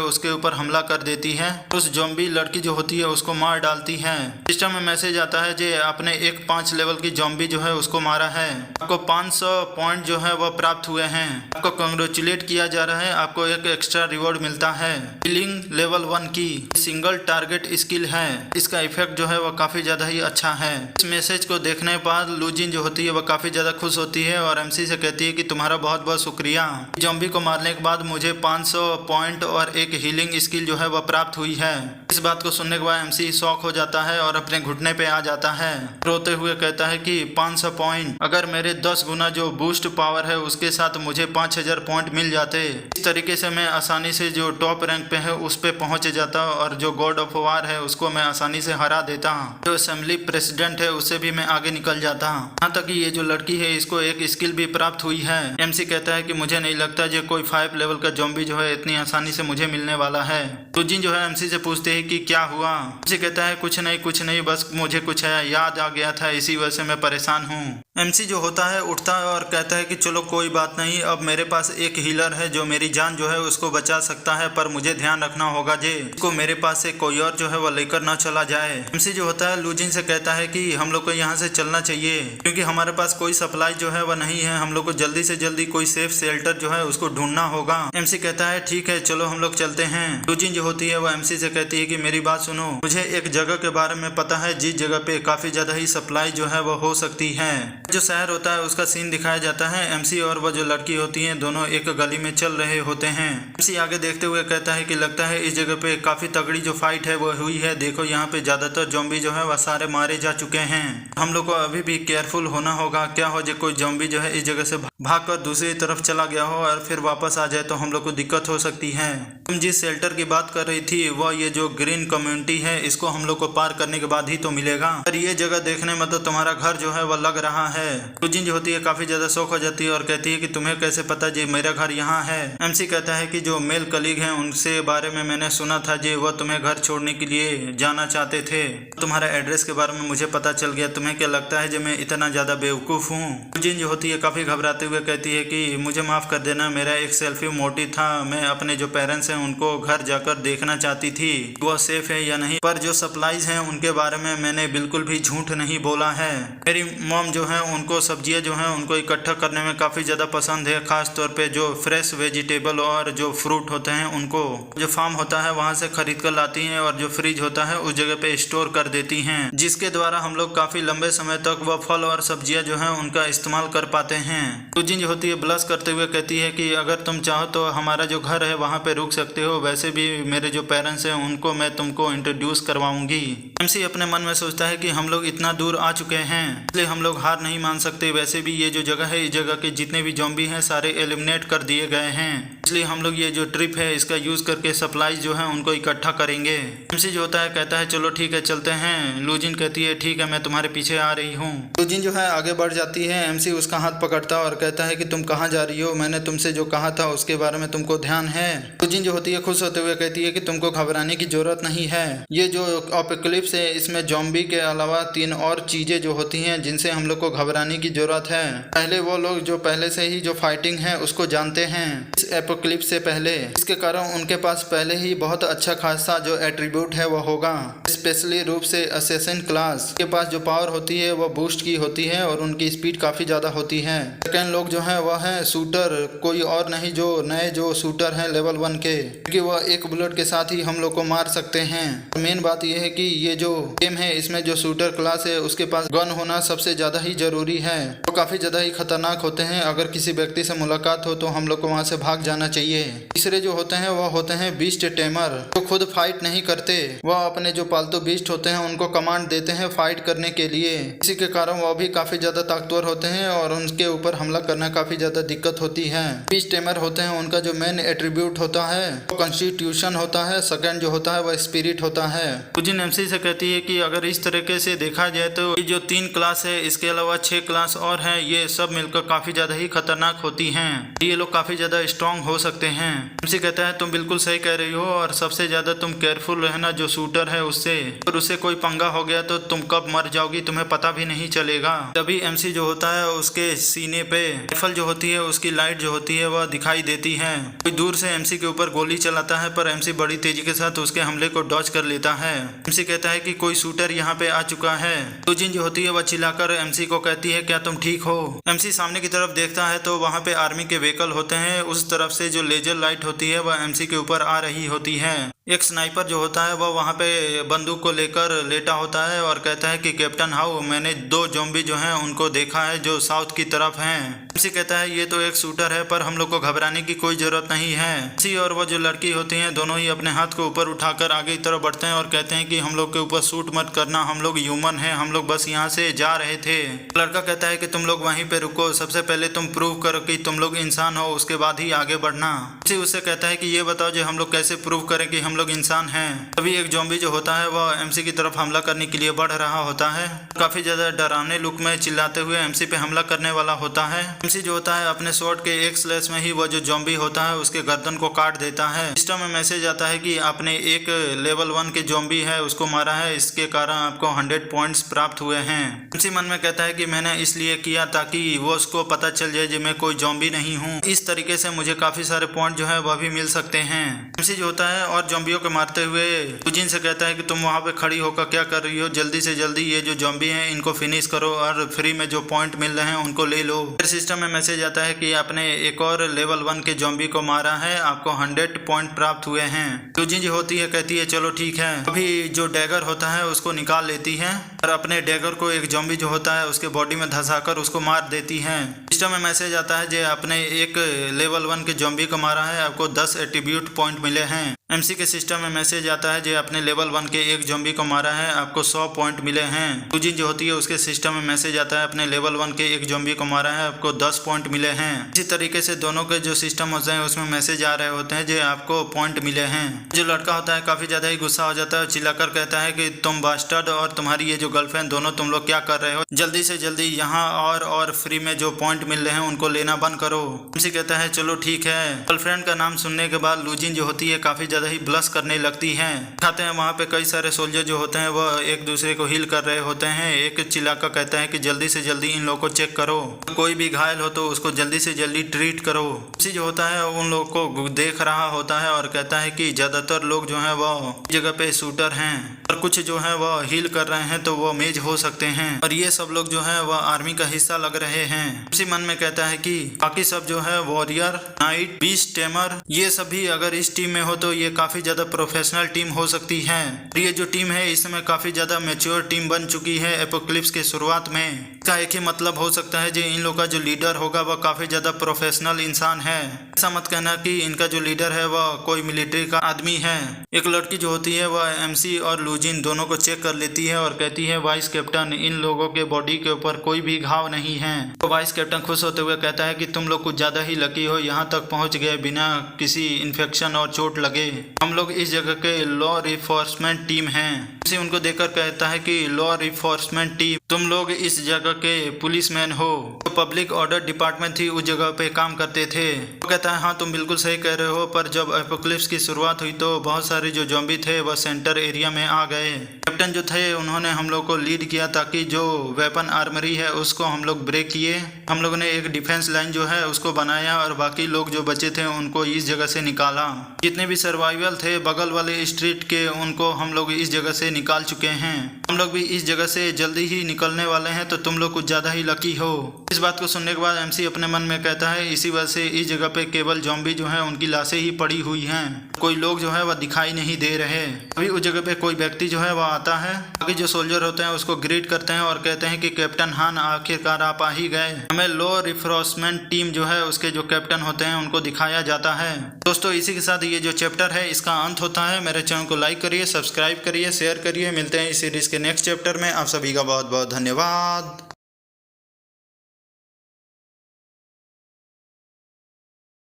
[SPEAKER 1] उसके ऊपर हमला कर देती है। उस ज़ॉम्बी लड़की जो होती है उसको मार डालती है। सिस्टम में मैसेज आता है जे आपने एक 5 लेवल की ज़ॉम्बी जो है उसको मारा है, आपको 500 पॉइंट जो है वह प्राप्त हुए हैं, आपको कंग्रेचुलेट किया जा रहा है, आपको एक एक्स्ट्रा रिवॉर्ड मिलता है। हीलिंग लेवल 1 की सिंगल टारगेट स्किल है, इसका इफेक्ट जो है वह काफ़ी ज़्यादा ही अच्छा है। इस मैसेज को देखने के बाद लूजिन जो होती है वह काफ़ी ज़्यादा खुश होती है और एमसी से कहती है कि तुम्हारा बहुत बहुत शुक्रिया। ज़ॉम्बी को मारने के बाद मुझे 500 पॉइंट और एक हीलिंग स्किल जो है वह प्राप्त हुई है। इस बात को सुनने के बाद एमसी शॉक हो जाता है और अपने घुटने पे आ जाता है। रोते हुए कहता है कि 500 पॉइंट, अगर मेरे 10 गुना जो बूस्ट पावर है उसके साथ मुझे 5000 पॉइंट मिल जाते, इस तरीके से मैं आसानी से जो टॉप रैंक पे है उस पे पहुंच जाता और जो गॉड ऑफ वार है उसको मैं आसानी से हरा देता। जो असेंबली प्रेसिडेंट है उससे भी मैं आगे निकल जाता। यहाँ तक कि ये जो लड़की है इसको एक स्किल भी प्राप्त हुई है। एमसी कहता है कि मुझे नहीं लगता जो कोई 5 लेवल का ज़ॉम्बी जो है इतनी आसानी से मुझे मिलने वाला है। लूजिन जो है एमसी से पूछते हैं कि क्या हुआ। एमसी कहता है कुछ नहीं, बस मुझे कुछ है याद आ गया था, इसी वजह से मैं परेशान हूँ। एमसी जो होता है उठता है और कहता है कि चलो कोई बात नहीं, अब मेरे पास एक हीलर है जो मेरी जान जो है उसको बचा सकता है, पर मुझे ध्यान रखना होगा जे इसको मेरे पास से कोई और जो है वह लेकर ना चला जाए। एमसी जो होता है लूजिन से कहता है कि हम लोग को यहाँ से चलना चाहिए क्योंकि हमारे पास कोई सप्लाई जो है वह नहीं है, हम लोग को जल्दी से जल्दी कोई सेफ शेल्टर जो है उसको ढूंढना होगा। एमसी कहता है ठीक है चलो हम लोग चलते हैं। लूजिन जो होती है वह एमसी से कहती है कि मेरी बात सुनो, मुझे एक जगह के बारे में पता है जिस जगह पे काफी ज्यादा ही सप्लाई जो है वह हो सकती है। जो शहर होता है उसका सीन दिखाया जाता है। एमसी और वह जो लड़की होती है दोनों एक गली में चल रहे होते हैं। एमसी आगे देखते हुए कहता है कि लगता है इस जगह पे काफी तगड़ी जो फाइट है वो हुई है, देखो यहाँ पे ज्यादातर ज़ॉम्बी जो है वह सारे मारे जा चुके हैं। हम लोग को अभी भी केयरफुल होना होगा, क्या हो जाए कोई ज़ॉम्बी जो है इस जगह से भागकर दूसरी तरफ चला गया हो और फिर वापस आ जाए तो हम लोग को दिक्कत हो सकती है। तुम जिस शेल्टर की बात कर रही थी वह ये जो ग्रीन कम्युनिटी है इसको हम लोग को पार करने के बाद ही तो मिलेगा, पर ये जगह देखने में तो तुम्हारा घर जो है वह लग रहा है। लूजिन जो होती है काफी ज्यादा शौक हो जाती है और कहती है कि तुम्हें कैसे पता जी मेरा घर यहाँ है। एमसी कहता है कि जो मेल कलीग हैं उनसे बारे में मैंने सुना था जी वह तुम्हें घर छोड़ने के लिए जाना चाहते थे, तुम्हारा एड्रेस के बारे में मुझे पता चल गया, तुम्हें क्या लगता है जो मैं इतना ज्यादा बेवकूफ हूँ। लूजिन जो होती है काफी घबराते हुए कहती है कि मुझे माफ कर देना, मेरा एक सेल्फी मोटिव था, मैं अपने जो पेरेंट्स हैं उनको घर जाकर देखना चाहती थी वह सेफ है या नहीं, पर जो सप्लाईज हैं उनके बारे में मैंने बिल्कुल भी झूठ नहीं बोला है। मेरी मॉम जो है उनको सब्जियां जो है उनको इकट्ठा करने में काफी ज्यादा पसंद है, खास तौर पे जो फ्रेश वेजिटेबल और जो फ्रूट होते हैं उनको जो फार्म होता है वहां से खरीद कर लाती हैं और जो फ्रिज होता है उस जगह पे स्टोर कर देती हैं, जिसके द्वारा हम लोग काफी लंबे समय तक वह फल और सब्जियां जो है उनका इस्तेमाल कर पाते हैं। लूजिन जो होती है ब्लश करते हुए कहती है कि अगर तुम चाहो तो हमारा जो घर है वहाँ पे रुक सकते हो, वैसे भी मेरे जो पेरेंट्स हैं उनको मैं तुमको इंट्रोड्यूस करवाऊंगी। एमसी अपने मन में सोचता है कि हम लोग इतना दूर आ चुके हैं इसलिए हम लोग हार नहीं मान सकते, वैसे भी ये जो जगह है इस जगह के जितने भी ज़ॉम्बी हैं सारे एलिमिनेट कर दिए गए हैं, इसलिए हम लोग ये जो ट्रिप है इसका यूज करके सप्लाई जो है उनको इकट्ठा करेंगे। एमसी जो होता है कहता है चलो ठीक है चलते हैं। लूजिन कहती है ठीक है मैं तुम्हारे पीछे आ रही हूँ। लूजिन जो है आगे बढ़ जाती है। एमसी उसका हाथ पकड़ता है और कहता है कि तुम कहाँ जा रही हो, मैंने तुमसे जो कहा था उसके बारे में तुमको ध्यान है। लूजिन जो होती है खुश होते हुए कहती है कि तुमको घबराने की जरूरत नहीं है, ये जो एपोकलिप्स है इसमें ज़ॉम्बी के अलावा 3 और चीजें जो होती हैं जिनसे हम लोग को घबराने की जरूरत है। पहले वो लोग जो पहले से ही जो फाइटिंग है उसको जानते हैं, इस एपोक्लिप्स से पहले, इसके कारण उनके पास पहले ही बहुत अच्छा खासा जो एट्रीब्यूट है वो होगा। स्पेशली रूप से असेसिन क्लास के पास जो पावर होती है वो बूस्ट की होती है और उनकी स्पीड काफी ज्यादा होती है। सेकंड लोग जो है वह है शूटर, कोई और नहीं, जो नए जो शूटर हैं लेवल 1 के, क्योंकि वह एक बुलेट के साथ ही हम लोग को मार सकते हैं। मेन बात यह है कि ये जो गेम है इसमें जो शूटर क्लास है उसके पास गन होना सबसे ज्यादा ही जरूरी है। वो काफी ज्यादा ही खतरनाक होते हैं। अगर किसी व्यक्ति से मुलाकात हो तो हम लोग को वहां से भाग जाना चाहिए। तीसरे जो होते हैं वह होते हैं बीस्ट टेमर, जो खुद फाइट नहीं करते, वह अपने जो पालतू बीस्ट होते हैं उनको कमांड देते हैं फाइट करने के लिए। इसी के कारण वह भी काफी ज्यादा ताकतवर होते हैं और उनके ऊपर हमला करना काफी ज्यादा दिक्कत होती है। बीस्ट टेमर होते हैं, उनका जो मेन एट्रीब्यूट होता है वो कॉन्स्टिट्यूशन होता है। सेकंड जो होता है वह स्पिरिट होता है। कुजिन एमसी से कहती है कि अगर इस तरीके से देखा जाए तो ये जो 3 क्लास है इसके अलावा 6 क्लास और हैं, ये सब मिलकर काफी ज्यादा ही खतरनाक होती हैं। ये लोग काफी ज्यादा स्ट्रांग हो सकते हैं। एमसी कहता है तुम बिल्कुल सही कह रही हो और सबसे ज्यादा तुम केयरफुल रहना जो शूटर है उससे, और उससे कोई पंगा हो गया तो तुम कब मर जाओगी तुम्हें पता भी नहीं चलेगा। तभी एमसी जो होता है उसके सीने पे राइफल जो होती है उसकी लाइट जो होती है वह दिखाई देती है। कोई दूर से एमसी के ऊपर गोली चलाता है पर एमसी बड़ी तेजी के साथ उसके हमले को डॉज कर लेता है। एमसी कहता है कि कोई शूटर यहाँ पे आ चुका है। लुजिन जो होती है वह चिल्लाकर एमसी को कहती है क्या तुम ठीक हो। एमसी सामने की तरफ देखता है तो वहाँ पे आर्मी के व्हीकल होते हैं। उस तरफ से जो लेजर लाइट होती है वह एमसी के ऊपर आ रही होती है। एक स्नाइपर जो होता है वह वहाँ पे बंदूक को लेकर लेटा होता है और कहता है कि कैप्टन हाउ, मैंने 2 ज़ॉम्बी जो हैं उनको देखा है जो साउथ की तरफ हैं। एमसी कहता है ये तो एक शूटर है पर हम लोग को घबराने की कोई जरूरत नहीं है। एमसी और वो जो लड़की होती हैं दोनों ही अपने हाथ को ऊपर उठाकर आगे की तरफ बढ़ते हैं और कहते हैं कि हम लोग के ऊपर शूट मत करना, हम लोग ह्यूमन हैं, हम लोग बस यहाँ से जा रहे थे। लड़का कहता है कि तुम लोग वहीं पे रुको, सबसे पहले तुम प्रूव करो कि तुम लोग इंसान हो, उसके बाद ही आगे बढ़ना। एमसी उससे कहता है कि ये बताओ जो हम लोग कैसे प्रूव करें कि हम लोग इंसान हैं। तभी एक ज़ॉम्बी जो होता है वह एमसी की तरफ हमला करने के लिए बढ़ रहा होता है। काफी ज्यादा डरावने लुक में चिल्लाते हुए एमसी पे हमला करने वाला होता है। एमसी जो होता है अपने स्वॉर्ड के एक स्लैश में ही वो जो ज़ॉम्बी होता है उसके गर्दन को काट देता है। सिस्टम में मैसेज आता है कि आपने एक लेवल 1 के ज़ॉम्बी है उसको मारा है, इसके कारण आपको 100 पॉइंट्स प्राप्त हुए हैं। एमसी मन में कहता है कि मैंने इसलिए किया ताकि वो उसको पता चल जाए कि मैं कोई ज़ॉम्बी नहीं हूँ, इस तरीके से मुझे काफी सारे पॉइंट जो है वह भी मिल सकते हैं। एमसी जो होता है और ज़ॉम्बियों को मारते हुए लुजिन से कहता है कि तुम वहाँ पे खड़ी होकर क्या कर रही हो, जल्दी से जल्दी ये जो ज़ॉम्बी हैं इनको फिनिश करो और फ्री में जो पॉइंट मिल रहे हैं उनको ले लो। फिर सिस्टम में मैसेज आता है कि आपने एक और लेवल 1 के ज़ॉम्बी को मारा है, आपको 100 पॉइंट प्राप्त हुए हैं। लुजिन जो होती है कहती है चलो ठीक है। अभी जो डैगर होता है उसको निकाल लेती है और अपने डैगर को एक ज़ॉम्बी जो होता है उसके बॉडी में धंसाकर उसको मार देती है। सिस्टम में मैसेज आता है जो आपने एक लेवल 1 के ज़ॉम्बी को मारा है, आपको 10 एट्रीब्यूट पॉइंट मिले हैं। एमसी के सिस्टम में मैसेज आता है जो आपने लेवल 1 के एक ज़ॉम्बी को मारा है, आपको 100 पॉइंट मिले हैं। लुजिन जो होती है उसके सिस्टम में मैसेज आता है अपने लेवल 1 के एक ज़ॉम्बी को मारा है, आपको 10 पॉइंट मिले हैं। इसी तरीके से दोनों के जो सिस्टम होते हैं उसमें मैसेज आ रहे होते हैं जो आपको पॉइंट मिले हैं। जो लड़का होता है काफी ज्यादा ही गुस्सा हो जाता है और चिल्लाकर कहता है कि तुम बास्टर्ड और तुम्हारी ये जो गर्लफ्रेंड दोनों तुम लोग क्या कर रहे हो, जल्दी से जल्दी यहाँ और फ्री में जो पॉइंट मिल रहे हैं उनको लेना बंद करो। एमसी कहता है चलो ठीक है। गर्लफ्रेंड का नाम सुनने के बाद लुजिन जो होती है काफी ज्यादा ही ब्लश करने लगती हैं। दिखाते हैं वहाँ पे कई सारे सोल्जर जो होते हैं वो एक दूसरे को हील कर रहे होते हैं। एक चिल्लाकर कहता है कि जल्दी से जल्दी इन लोगों को चेक करो, कोई भी घायल हो तो उसको जल्दी से जल्दी ट्रीट करो। एमसी जो होता है उन लोगों को देख रहा होता है और कहता है कि ज्यादातर लोग जो है वो जगह पे शूटर हैं और कुछ जो है वो हील कर रहे हैं तो वो मेज हो सकते हैं और ये सब लोग जो है वह आर्मी का हिस्सा लग रहे हैं। एमसी मन में कहता है कि बाकी सब जो है वॉरियर, नाइट, बीस्ट टेमर, ये सभी अगर इस टीम में हो तो ये काफी ज्यादा प्रोफेशनल टीम हो सकती है। ये जो टीम है इस समय काफी ज्यादा मैच्योर टीम बन चुकी है एपोक्लिप्स के शुरुआत में। इसका एक ही मतलब हो सकता है जो इन लोग का जो लीडर होगा वह काफी ज्यादा प्रोफेशनल इंसान है। ऐसा मत कहना कि इनका जो लीडर है वह कोई मिलिट्री का आदमी है। एक लड़की जो होती है वह एमसी और लुजिन दोनों को चेक कर लेती है और कहती है वाइस कैप्टन इन लोगों के बॉडी के ऊपर कोई भी घाव नहीं है। तो वाइस कैप्टन खुश होते हुए कहता है कि तुम लोग कुछ ज्यादा ही लकी हो, यहाँ तक पहुँच गए बिना किसी इन्फेक्शन और चोट लगे। हम लोग इस जगह के लॉ रिफोर्समेंट टीम हैं। एमसी उनको देखकर कहता है कि लॉ इन्फोर्समेंट टीम, तुम लोग इस जगह के पुलिसमैन हो। तो पब्लिक ऑर्डर डिपार्टमेंट थी उस जगह पे काम करते थे। वो कहता है हाँ तुम बिल्कुल सही कह रहे हो, पर जब एपोक्लिप्स की शुरुआत हुई तो बहुत सारे जो ज़ॉम्बी थे वह सेंटर एरिया में आ गए। कैप्टन जो थे उन्होंने हम लोग को लीड किया ताकि जो वेपन आर्मरी है उसको हम लोग ब्रेक किए। हम लोगों ने एक डिफेंस लाइन जो है उसको बनाया और बाकी लोग जो बचे थे उनको इस जगह से निकाला। जितने भी सर्वाइवल थे बगल वाले स्ट्रीट के उनको हम लोग इस जगह से निकाल चुके हैं। हम लोग भी इस जगह से जल्दी ही निकलने वाले हैं, तो तुम लोग कुछ ज़्यादा ही लकी हो। इस बात को सुनने के बाद एमसी अपने मन में कहता है इसी वजह से इस जगह पे केवल ज़ॉम्बी जो है उनकी लाशें ही पड़ी हुई हैं, कोई लोग जो है वह दिखाई नहीं दे रहे। अभी उस जगह पे कोई व्यक्ति जो है वह आता है, बाकी जो सोल्जर होते हैं उसको ग्रीट करते हैं और कहते हैं कि कैप्टन हान आखिरकार आप आ ही गए। हमें लॉ इन्फोर्समेंट टीम जो है उसके जो कैप्टन होते हैं उनको दिखाया जाता है। दोस्तों इसी के साथ ये जो चैप्टर है इसका अंत होता है। मेरे चैनल को लाइक करिए, सब्सक्राइब करिए, शेयर करिए। मिलते हैं इस सीरीज के नेक्स्ट चैप्टर में। आप सभी का बहुत बहुत धन्यवाद।